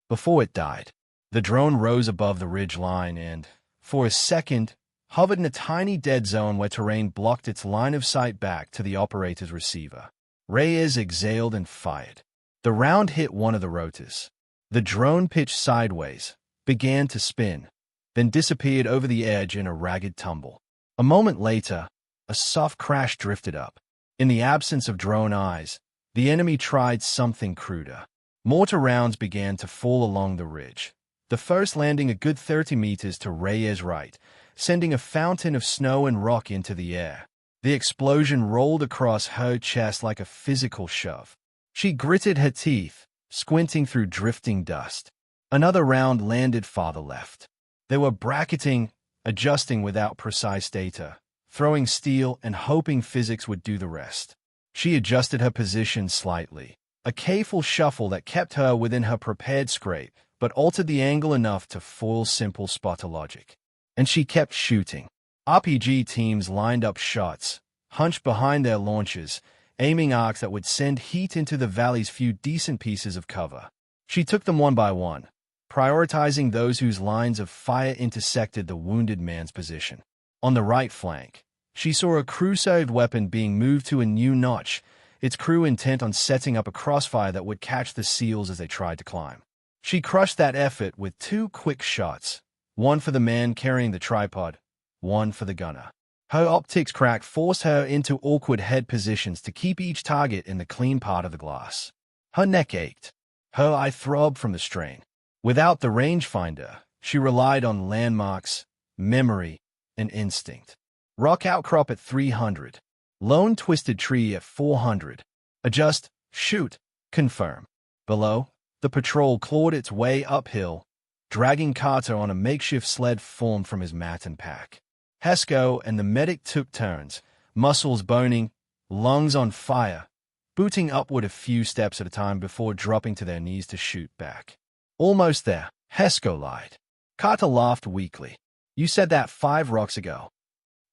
Before it died, the drone rose above the ridge line and, for a second, hovered in a tiny dead zone where terrain blocked its line of sight back to the operator's receiver. Reyes exhaled and fired. The round hit one of the rotors. The drone pitched sideways, began to spin, then disappeared over the edge in a ragged tumble. A moment later, a soft crash drifted up. In the absence of drone eyes, the enemy tried something cruder. Mortar rounds began to fall along the ridge, the first landing a good 30 meters to Reyes' right, sending a fountain of snow and rock into the air. The explosion rolled across her chest like a physical shove. She gritted her teeth, squinting through drifting dust. Another round landed farther left. They were bracketing, adjusting without precise data, throwing steel and hoping physics would do the rest. She adjusted her position slightly, a careful shuffle that kept her within her prepared scrape, but altered the angle enough to foil simple spotter logic. And she kept shooting. RPG teams lined up shots, hunched behind their launchers, aiming arcs that would send heat into the valley's few decent pieces of cover. She took them one by one, prioritizing those whose lines of fire intersected the wounded man's position. On the right flank, she saw a crew-saved weapon being moved to a new notch, its crew intent on setting up a crossfire that would catch the SEALs as they tried to climb. She crushed that effort with two quick shots, one for the man carrying the tripod, one for the gunner. Her optics crack forced her into awkward head positions to keep each target in the clean part of the glass. Her neck ached. Her eye throbbed from the strain. Without the rangefinder, she relied on landmarks, memory, and instinct. Rock outcrop at 300. Lone twisted tree at 400. Adjust, shoot, confirm. Below, the patrol clawed its way uphill, dragging Carter on a makeshift sled formed from his mat and pack. Hesco and the medic took turns, muscles boning, lungs on fire, booting upward a few steps at a time before dropping to their knees to shoot back. "Almost there," Hesco lied. Carter laughed weakly. "You said that 5 rocks ago."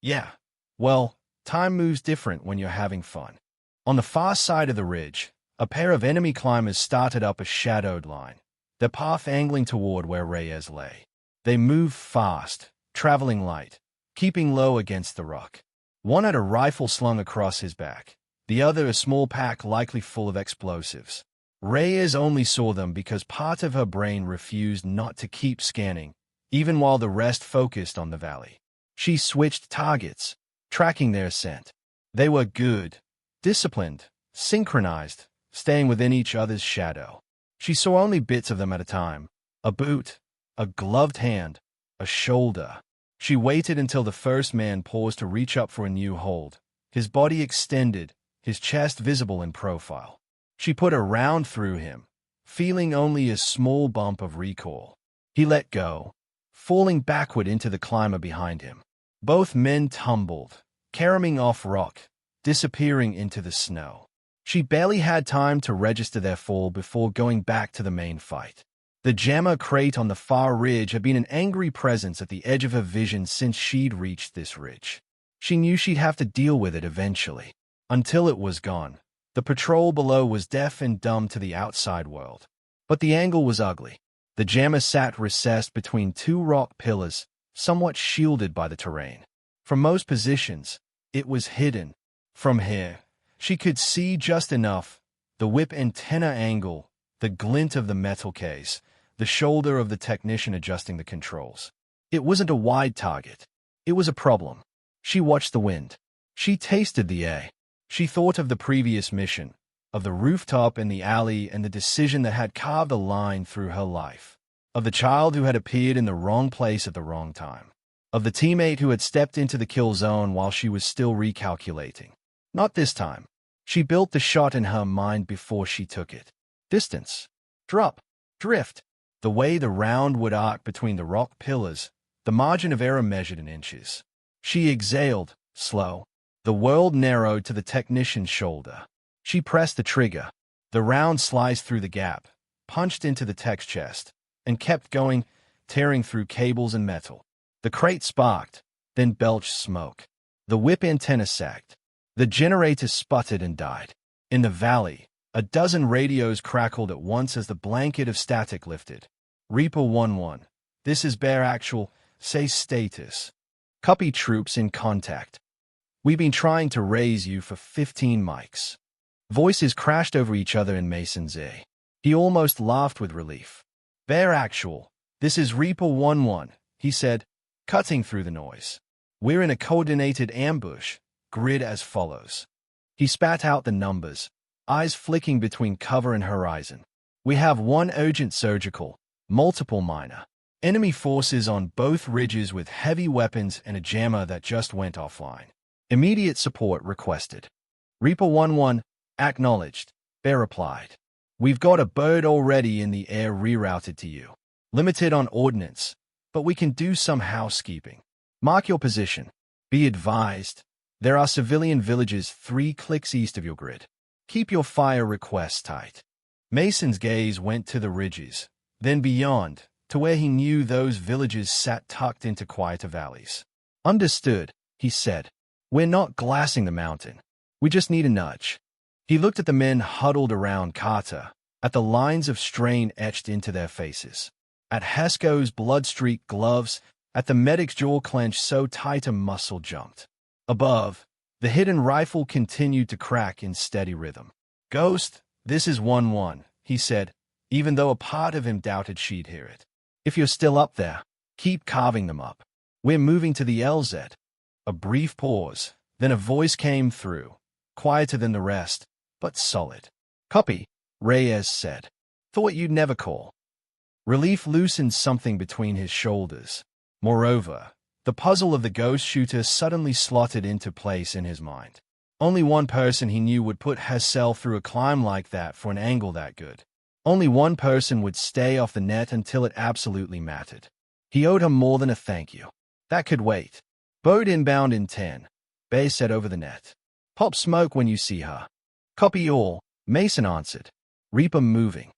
"Yeah. Well, time moves different when you're having fun." On the far side of the ridge, a pair of enemy climbers started up a shadowed line, their path angling toward where Reyes lay. They moved fast, traveling light, keeping low against the rock. One had a rifle slung across his back, the other a small pack likely full of explosives. Reyes only saw them because part of her brain refused not to keep scanning, even while the rest focused on the valley. She switched targets, tracking their ascent. They were good, disciplined, synchronized, staying within each other's shadow. She saw only bits of them at a time, a boot, a gloved hand, a shoulder. She waited until the first man paused to reach up for a new hold, his body extended, his chest visible in profile. She put a round through him, feeling only a small bump of recoil. He let go, falling backward into the climber behind him. Both men tumbled, caroming off rock, disappearing into the snow. She barely had time to register their fall before going back to the main fight. The jammer crate on the far ridge had been an angry presence at the edge of her vision since she'd reached this ridge. She knew she'd have to deal with it eventually. Until it was gone, the patrol below was deaf and dumb to the outside world. But the angle was ugly. The jammer sat recessed between two rock pillars, somewhat shielded by the terrain. From most positions, it was hidden. From here, she could see just enough: the whip antenna angle, the glint of the metal case, the shoulder of the technician adjusting the controls. It wasn't a wide target. It was a problem. She watched the wind. She tasted the air. She thought of the previous mission, of the rooftop in the alley and the decision that had carved a line through her life, of the child who had appeared in the wrong place at the wrong time, of the teammate who had stepped into the kill zone while she was still recalculating. Not this time. She built the shot in her mind before she took it. Distance. Drop. Drift. The way the round would arc between the rock pillars, the margin of error measured in inches. She exhaled, slow. The world narrowed to the technician's shoulder. She pressed the trigger. The round sliced through the gap, punched into the tech's chest, and kept going, tearing through cables and metal. The crate sparked, then belched smoke. The whip antenna sagged. The generator sputtered and died. In the valley, a dozen radios crackled at once as the blanket of static lifted. Reaper 1-1. This is Bear Actual. Say status. Copy, troops in contact. We've been trying to raise you for 15 mics. Voices crashed over each other in Mason's ear. He almost laughed with relief. Bear Actual. This is Reaper 1-1, he said, cutting through the noise. We're in a coordinated ambush. Grid as follows. He spat out the numbers, eyes flicking between cover and horizon. We have one urgent surgical, multiple minor. Enemy forces on both ridges with heavy weapons and a jammer that just went offline. Immediate support requested. Reaper 1-1, acknowledged. Bear replied. We've got a bird already in the air rerouted to you. Limited on ordnance, but we can do some housekeeping. Mark your position. Be advised. There are civilian villages 3 clicks east of your grid. Keep your fire requests tight. Mason's gaze went to the ridges, then beyond, to where he knew those villages sat tucked into quieter valleys. Understood, he said. We're not glassing the mountain. We just need a nudge. He looked at the men huddled around Carter, at the lines of strain etched into their faces, at Hesco's blood-streaked gloves, at the medic's jaw clenched so tight a muscle jumped. Above, the hidden rifle continued to crack in steady rhythm. Ghost, this is 1-1, he said, even though a part of him doubted she'd hear it. If you're still up there, keep carving them up. We're moving to the LZ. A brief pause, then a voice came through, quieter than the rest, but solid. Copy, Reyes said. Thought you'd never call. Relief loosened something between his shoulders. Moreover, the puzzle of the ghost shooter suddenly slotted into place in his mind. Only one person he knew would put herself through a climb like that for an angle that good. Only one person would stay off the net until it absolutely mattered. He owed her more than a thank you. That could wait. Boat inbound in 10. Bay said over the net. Pop smoke when you see her. Copy all, Mason answered. Reaper moving.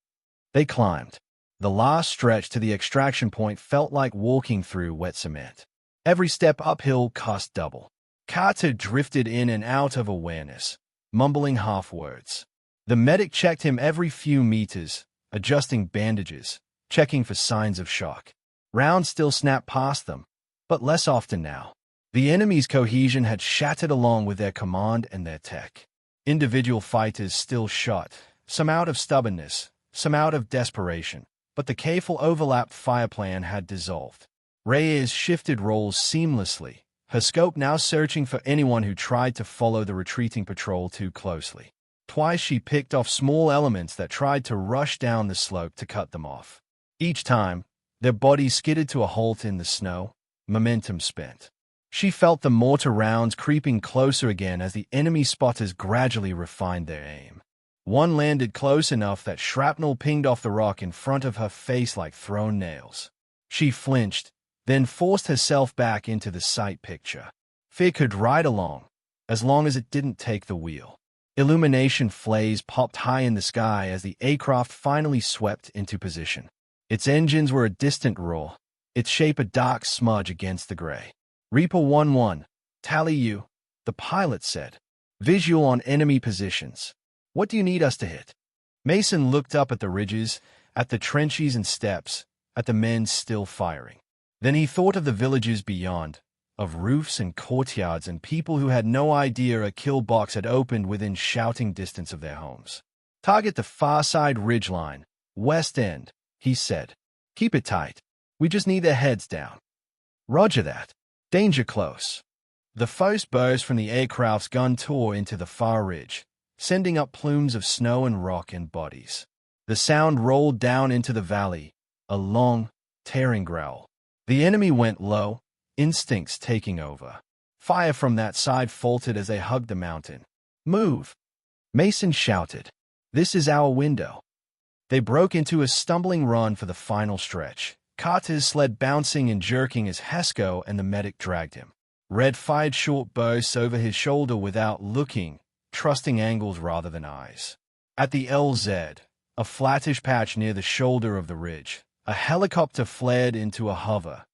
They climbed. The last stretch to the extraction point felt like walking through wet cement. Every step uphill cost double. Carter drifted in and out of awareness, mumbling half-words. The medic checked him every few meters, adjusting bandages, checking for signs of shock. Rounds still snapped past them, but less often now. The enemy's cohesion had shattered along with their command and their tech. Individual fighters still shot, some out of stubbornness, some out of desperation, but the careful overlapped fire plan had dissolved. Reyes shifted roles seamlessly, her scope now searching for anyone who tried to follow the retreating patrol too closely. Twice she picked off small elements that tried to rush down the slope to cut them off. Each time, their bodies skidded to a halt in the snow, momentum spent. She felt the mortar rounds creeping closer again as the enemy spotters gradually refined their aim. One landed close enough that shrapnel pinged off the rock in front of her face like thrown nails. She flinched, then forced herself back into the sight picture. Fear could ride along, as long as it didn't take the wheel. Illumination flares popped high in the sky as the aircraft finally swept into position. Its engines were a distant roar, its shape a dark smudge against the gray. Reaper 1-1, tally you, the pilot said. Visual on enemy positions. What do you need us to hit? Mason looked up at the ridges, at the trenches and steps, at the men still firing. Then he thought of the villages beyond, of roofs and courtyards and people who had no idea a kill box had opened within shouting distance of their homes. Target the far side ridgeline, west end, he said. Keep it tight. We just need their heads down. Roger that. Danger close. The first burst from the aircraft's gun tore into the far ridge, sending up plumes of snow and rock and bodies. The sound rolled down into the valley, a long, tearing growl. The enemy went low, instincts taking over. Fire from that side faltered as they hugged the mountain. Move! Mason shouted. This is our window. They broke into a stumbling run for the final stretch, Carter's sled bouncing and jerking as Hesko and the medic dragged him. Red fired short bursts over his shoulder without looking, trusting angles rather than eyes. At the LZ, a flattish patch near the shoulder of the ridge, a helicopter flared into a hover,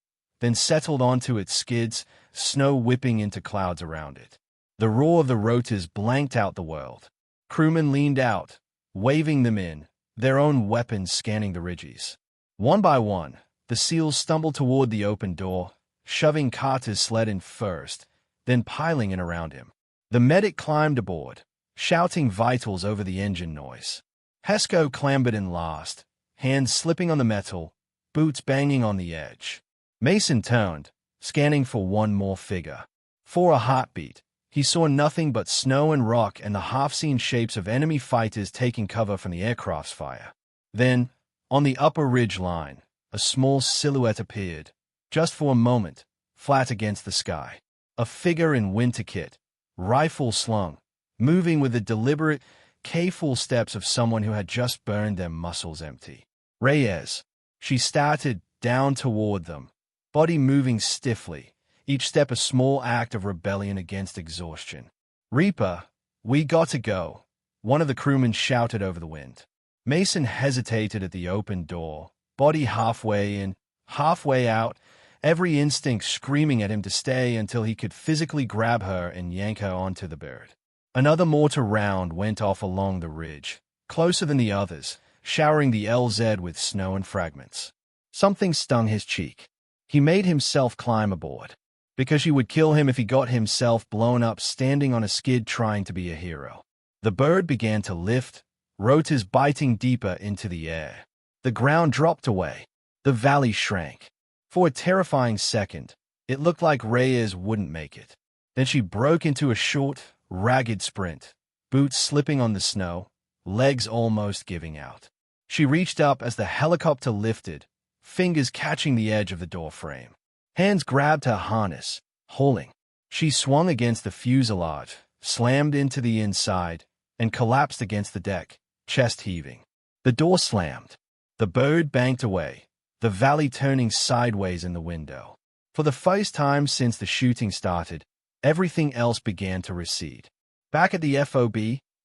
then settled onto its skids, snow whipping into clouds around it. The roar of the rotors blanked out the world. Crewmen leaned out, waving them in, their own weapons scanning the ridges. One by one, the SEALs stumbled toward the open door, shoving Carter's sled in first, then piling in around him. The medic climbed aboard, shouting vitals over the engine noise. Hesko clambered in last, hands slipping on the metal, boots banging on the edge. Mason turned, scanning for one more figure. For a heartbeat, he saw nothing but snow and rock and the half-seen shapes of enemy fighters taking cover from the aircraft's fire. Then, on the upper ridge line, a small silhouette appeared, just for a moment, flat against the sky. A figure in winter kit, rifle slung, moving with the deliberate, careful steps of someone who had just burned their muscles empty. Reyes. She started down toward them, body moving stiffly, each step a small act of rebellion against exhaustion. Reaper, we got to go, one of the crewmen shouted over the wind. Mason hesitated at the open door, body halfway in, halfway out, every instinct screaming at him to stay until he could physically grab her and yank her onto the bird. Another mortar round went off along the ridge, closer than the others, showering the LZ with snow and fragments. Something stung his cheek. He made himself climb aboard, because she would kill him if he got himself blown up standing on a skid trying to be a hero. The bird began to lift, rotors biting deeper into the air. The ground dropped away. The valley shrank. For a terrifying second, it looked like Reyes wouldn't make it. Then she broke into a short, ragged sprint, boots slipping on the snow, legs almost giving out. She reached up as the helicopter lifted, fingers catching the edge of the door frame. Hands grabbed her harness, hauling. She swung against the fuselage, slammed into the inside, and collapsed against the deck, chest heaving. The door slammed. The bird banked away, the valley turning sideways in the window. For the first time since the shooting started, everything else began to recede. Back at the FOB,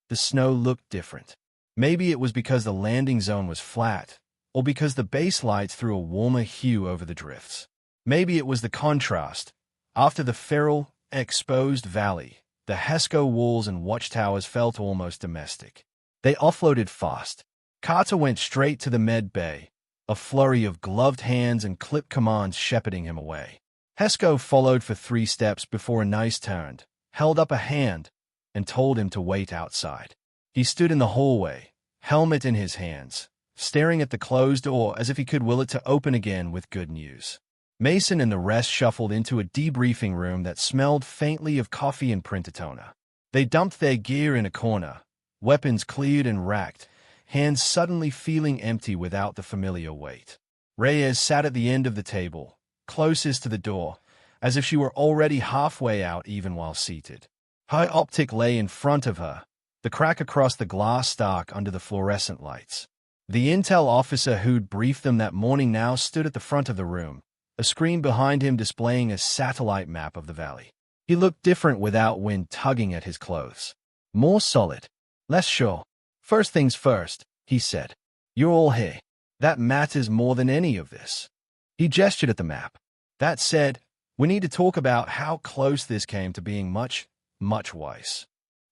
the snow looked different. Maybe it was because the landing zone was flat, or because the base lights threw a warmer hue over the drifts. Maybe it was the contrast. After the feral, exposed valley, the Hesko walls and watchtowers felt almost domestic. They offloaded fast. Carter went straight to the med bay, a flurry of gloved hands and clipped commands shepherding him away. Hesko followed for 3 steps before a nurse turned, held up a hand, and told him to wait outside. He stood in the hallway, helmet in his hands, staring at the closed door as if he could will it to open again with good news. Mason and the rest shuffled into a debriefing room that smelled faintly of coffee and printatona. They dumped their gear in a corner, weapons cleared and racked, hands suddenly feeling empty without the familiar weight. Reyes sat at the end of the table, closest to the door, as if she were already halfway out even while seated. Her optic lay in front of her, the crack across the glass stark under the fluorescent lights. The intel officer who'd briefed them that morning now stood at the front of the room, a screen behind him displaying a satellite map of the valley. He looked different without wind tugging at his clothes. More solid. Less sure. First things first, he said. You're all here. That matters more than any of this. He gestured at the map. That said, we need to talk about how close this came to being much, much worse.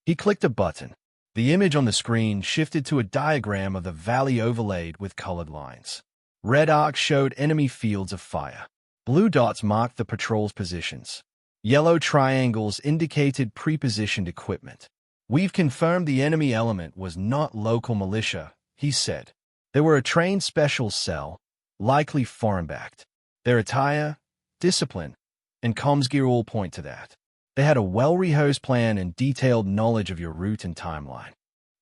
He clicked a button. The image on the screen shifted to a diagram of the valley overlaid with colored lines. Red arcs showed enemy fields of fire. Blue dots marked the patrol's positions. Yellow triangles indicated pre-positioned equipment. We've confirmed the enemy element was not local militia, he said. They were a trained special cell, likely foreign-backed. Their attire, discipline, and comms gear all point to that. They had a well-rehearsed plan and detailed knowledge of your route and timeline.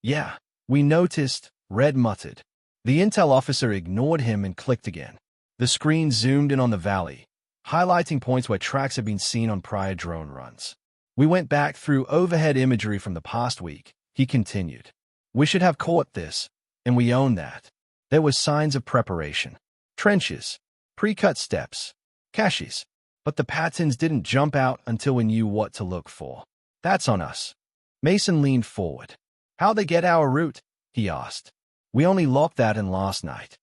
Yeah, we noticed, Red muttered. The intel officer ignored him and clicked again. The screen zoomed in on the valley, highlighting points where tracks had been seen on prior drone runs. We went back through overhead imagery from the past week, he continued. We should have caught this, and we own that. There were signs of preparation. Trenches, pre-cut steps, caches. But the patterns didn't jump out until we knew what to look for. That's on us. Mason leaned forward. How'd they get our route? He asked. We only locked that in last night.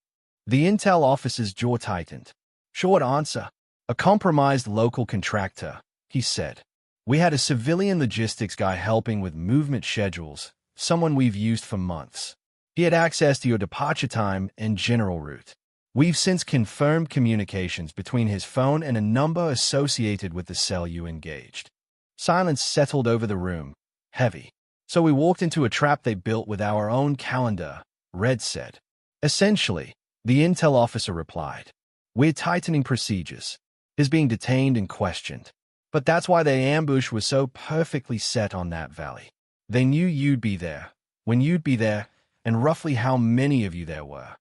The intel officer's jaw tightened. Short answer. A compromised local contractor, he said. We had a civilian logistics guy helping with movement schedules, someone we've used for months. He had access to your departure time and general route. We've since confirmed communications between his phone and a number associated with the cell you engaged. Silence settled over the room, heavy. So we walked into a trap they built with our own calendar, Red said. Essentially, the intel officer replied. We're tightening procedures. Is being detained and questioned. But that's why their ambush was so perfectly set on that valley. They knew you'd be there, when you'd be there, and roughly how many of you there were.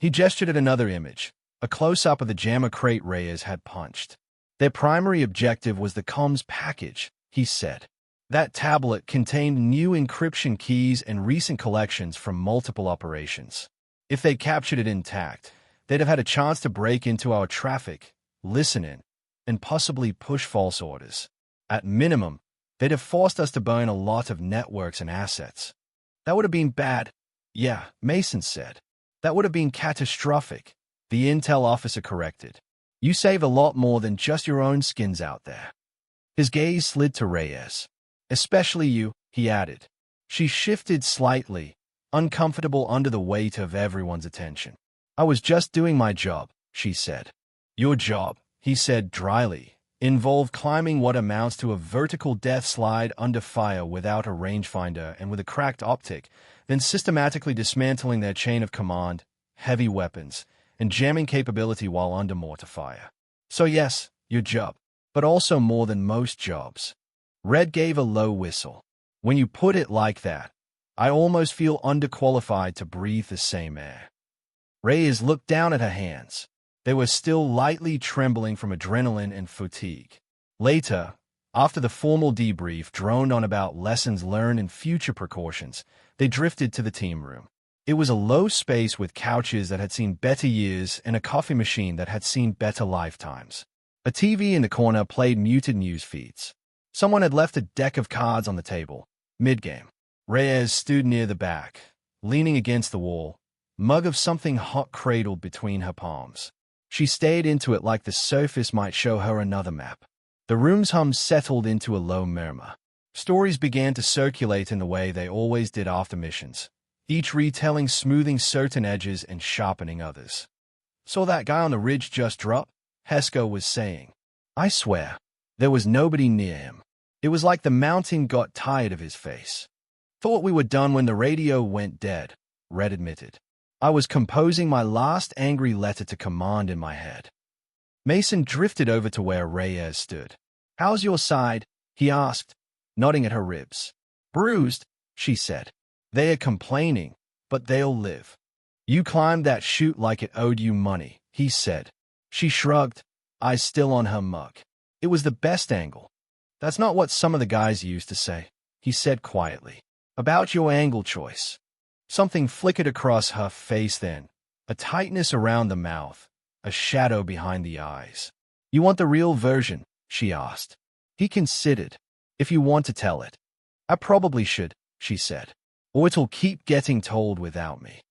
He gestured at another image, a close-up of the jammer crate Reyes had punched. Their primary objective was the comms package, he said. That tablet contained new encryption keys and recent collections from multiple operations. If they captured it intact, they'd have had a chance to break into our traffic, listen in, and possibly push false orders. At minimum, they'd have forced us to burn a lot of networks and assets. That would have been bad. Yeah, Mason said. That would have been catastrophic, the intel officer corrected. You save a lot more than just your own skins out there. His gaze slid to Reyes. Especially you, he added. She shifted slightly, uncomfortable under the weight of everyone's attention. I was just doing my job, she said. Your job, he said dryly, involved climbing what amounts to a vertical death slide under fire without a rangefinder and with a cracked optic, then systematically dismantling their chain of command, heavy weapons, and jamming capability while under mortar fire. So yes, your job, but also more than most jobs. Red gave a low whistle. When you put it like that, I almost feel underqualified to breathe the same air. Reyes looked down at her hands. They were still lightly trembling from adrenaline and fatigue. Later, after the formal debrief droned on about lessons learned and future precautions, they drifted to the team room. It was a low space with couches that had seen better years and a coffee machine that had seen better lifetimes. A TV in the corner played muted news feeds. Someone had left a deck of cards on the table, mid-game. Reyes stood near the back, leaning against the wall, mug of something hot cradled between her palms. She stared into it like the surface might show her another map. The room's hum settled into a low murmur. Stories began to circulate in the way they always did after missions, each retelling smoothing certain edges and sharpening others. Saw that guy on the ridge just drop? Hesko was saying. I swear, there was nobody near him. It was like the mountain got tired of his face. Thought we were done when the radio went dead, Red admitted. I was composing my last angry letter to command in my head. Mason drifted over to where Reyes stood. How's your side? He asked, nodding at her ribs. Bruised, she said. They are complaining, but they'll live. You climbed that chute like it owed you money, he said. She shrugged, eyes still on her mug. It was the best angle. That's not what some of the guys used to say, he said quietly. About your angle choice. Something flickered across her face then, a tightness around the mouth, a shadow behind the eyes. You want the real version? She asked. He considered. If you want to tell it. I probably should, she said, "or it'll keep getting told without me."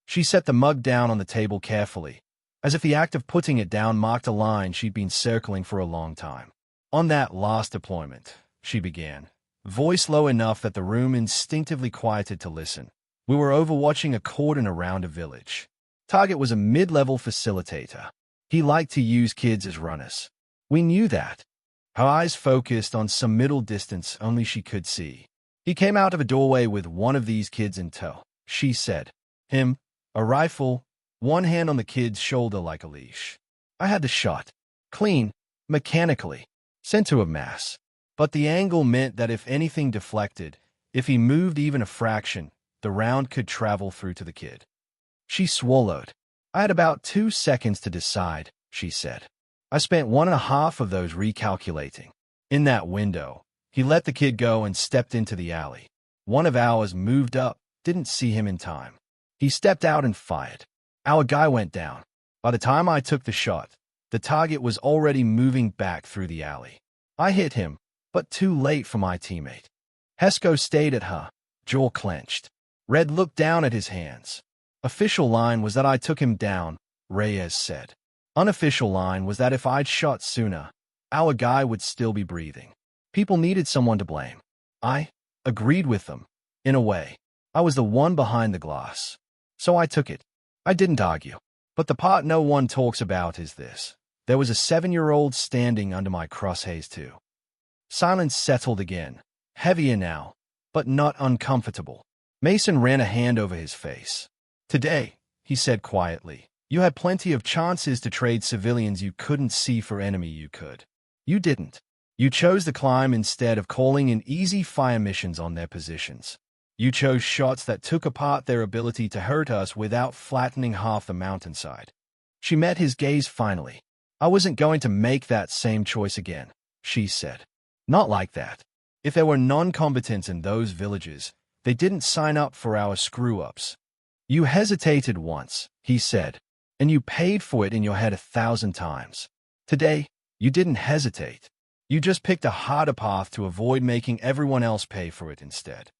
She set the mug down on the table carefully, as if the act of putting it down marked a line she'd been circling for a long time. "On that last deployment," she began, voice low enough that the room instinctively quieted to listen. "We were overwatching a cordon around a village. Target was a mid-level facilitator. He liked to use kids as runners. We knew that." Her eyes focused on some middle distance only she could see. "He came out of a doorway with one of these kids in tow," she said. "Him, a rifle, one hand on the kid's shoulder like a leash. I had the shot, clean, mechanically, sent to a mass. But the angle meant that if anything deflected, if he moved even a fraction, the round could travel through to the kid." She swallowed. "I had about 2 seconds to decide," she said. "I spent 1.5 of those recalculating. In that window, he let the kid go and stepped into the alley. One of ours moved up, didn't see him in time. He stepped out and fired. Our guy went down. By the time I took the shot, the target was already moving back through the alley. I hit him, but too late for my teammate." Hesko stayed at her, jaw clenched. Red looked down at his hands. "Official line was that I took him down," Reyes said. "Unofficial line was that if I'd shot sooner, our guy would still be breathing. People needed someone to blame. I agreed with them, in a way. I was the one behind the glass. So I took it. I didn't argue. But the part no one talks about is this. There was a 7-year-old standing under my crosshairs too." Silence settled again, heavier now, but not uncomfortable. Mason ran a hand over his face. "Today," he said quietly, "you had plenty of chances to trade civilians you couldn't see for enemy you could. You didn't. You chose to climb instead of calling in easy fire missions on their positions. You chose shots that took apart their ability to hurt us without flattening half the mountainside." She met his gaze finally. "I wasn't going to make that same choice again," she said. "Not like that. If there were non-combatants in those villages, they didn't sign up for our screw-ups." "You hesitated once," he said, "and you paid for it in your head 1,000 times. Today, you didn't hesitate. You just picked a harder path to avoid making everyone else pay for it instead."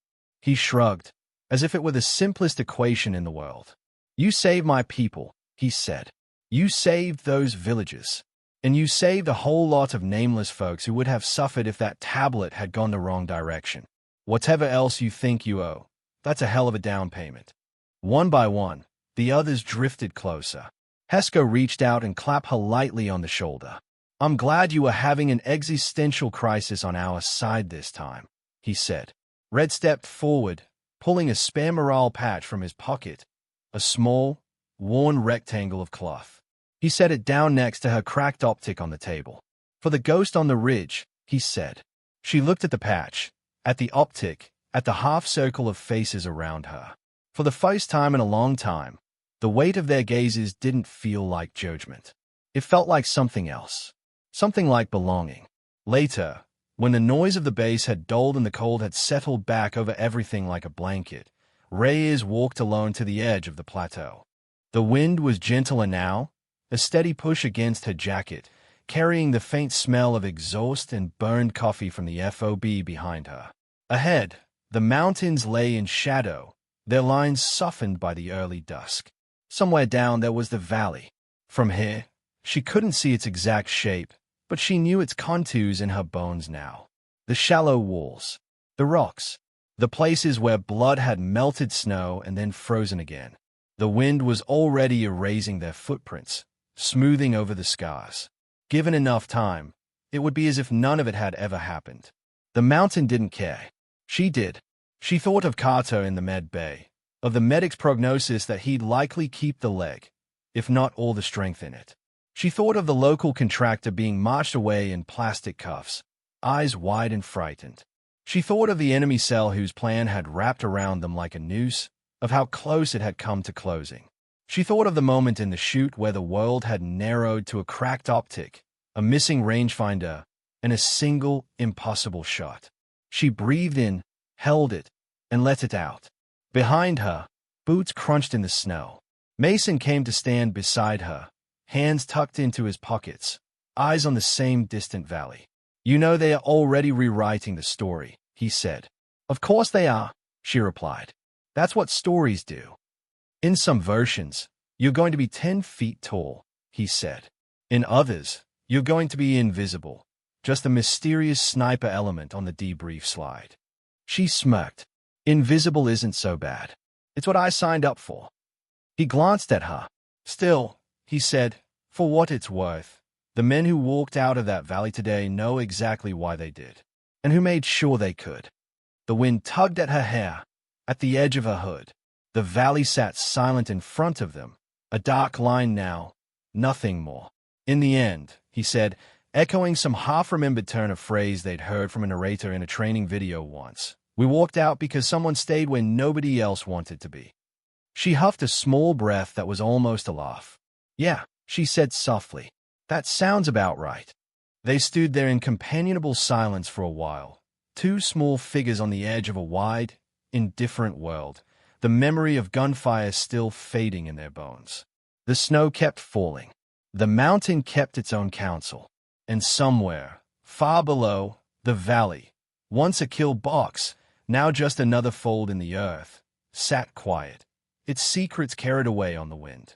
He shrugged, as if it were the simplest equation in the world. "You saved my people," he said. "You saved those villages. And you saved a whole lot of nameless folks who would have suffered if that tablet had gone the wrong direction. Whatever else you think you owe, that's a hell of a down payment." One by one, the others drifted closer. Hesko reached out and clapped her lightly on the shoulder. "I'm glad you were having an existential crisis on our side this time," he said. Red stepped forward, pulling a spare morale patch from his pocket, a small, worn rectangle of cloth. He set it down next to her cracked optic on the table. "For the ghost on the ridge," he said. She looked at the patch, at the optic, at the half-circle of faces around her. For the first time in a long time, the weight of their gazes didn't feel like judgment. It felt like something else, something like belonging. Later, when the noise of the base had dulled and the cold had settled back over everything like a blanket, Reyes walked alone to the edge of the plateau. The wind was gentler now, a steady push against her jacket, carrying the faint smell of exhaust and burned coffee from the FOB behind her. Ahead, the mountains lay in shadow, their lines softened by the early dusk. Somewhere down there was the valley. From here, she couldn't see its exact shape, but she knew its contours in her bones now. The shallow walls, the rocks, the places where blood had melted snow and then frozen again. The wind was already erasing their footprints, smoothing over the scars. Given enough time, it would be as if none of it had ever happened. The mountain didn't care. She did. She thought of Carter in the med bay, of the medic's prognosis that he'd likely keep the leg, if not all the strength in it. She thought of the local contractor being marched away in plastic cuffs, eyes wide and frightened. She thought of the enemy cell whose plan had wrapped around them like a noose, of how close it had come to closing. She thought of the moment in the chute where the world had narrowed to a cracked optic, a missing rangefinder, and a single, impossible shot. She breathed in, held it, and let it out. Behind her, boots crunched in the snow. Mason came to stand beside her, hands tucked into his pockets, eyes on the same distant valley. "You know they are already rewriting the story," he said. "Of course they are," she replied. That's what stories do. In some versions, you're going to be 10 feet tall, he said. In others, you're going to be invisible, just a mysterious sniper element on the debrief slide. She smirked. Invisible isn't so bad. It's what I signed up for. He glanced at her. Still, he said, for what it's worth, the men who walked out of that valley today know exactly why they did, and who made sure they could. The wind tugged at her hair, at the edge of her hood. The valley sat silent in front of them, a dark line now, nothing more. In the end, he said, echoing some half-remembered turn of phrase they'd heard from a narrator in a training video once, we walked out because someone stayed where nobody else wanted to be. She huffed a small breath that was almost a laugh. Yeah, she said softly. That sounds about right. They stood there in companionable silence for a while, two small figures on the edge of a wide, indifferent world, the memory of gunfire still fading in their bones. The snow kept falling. The mountain kept its own counsel. And somewhere, far below, the valley, once a kill box, now just another fold in the earth, sat quiet, its secrets carried away on the wind.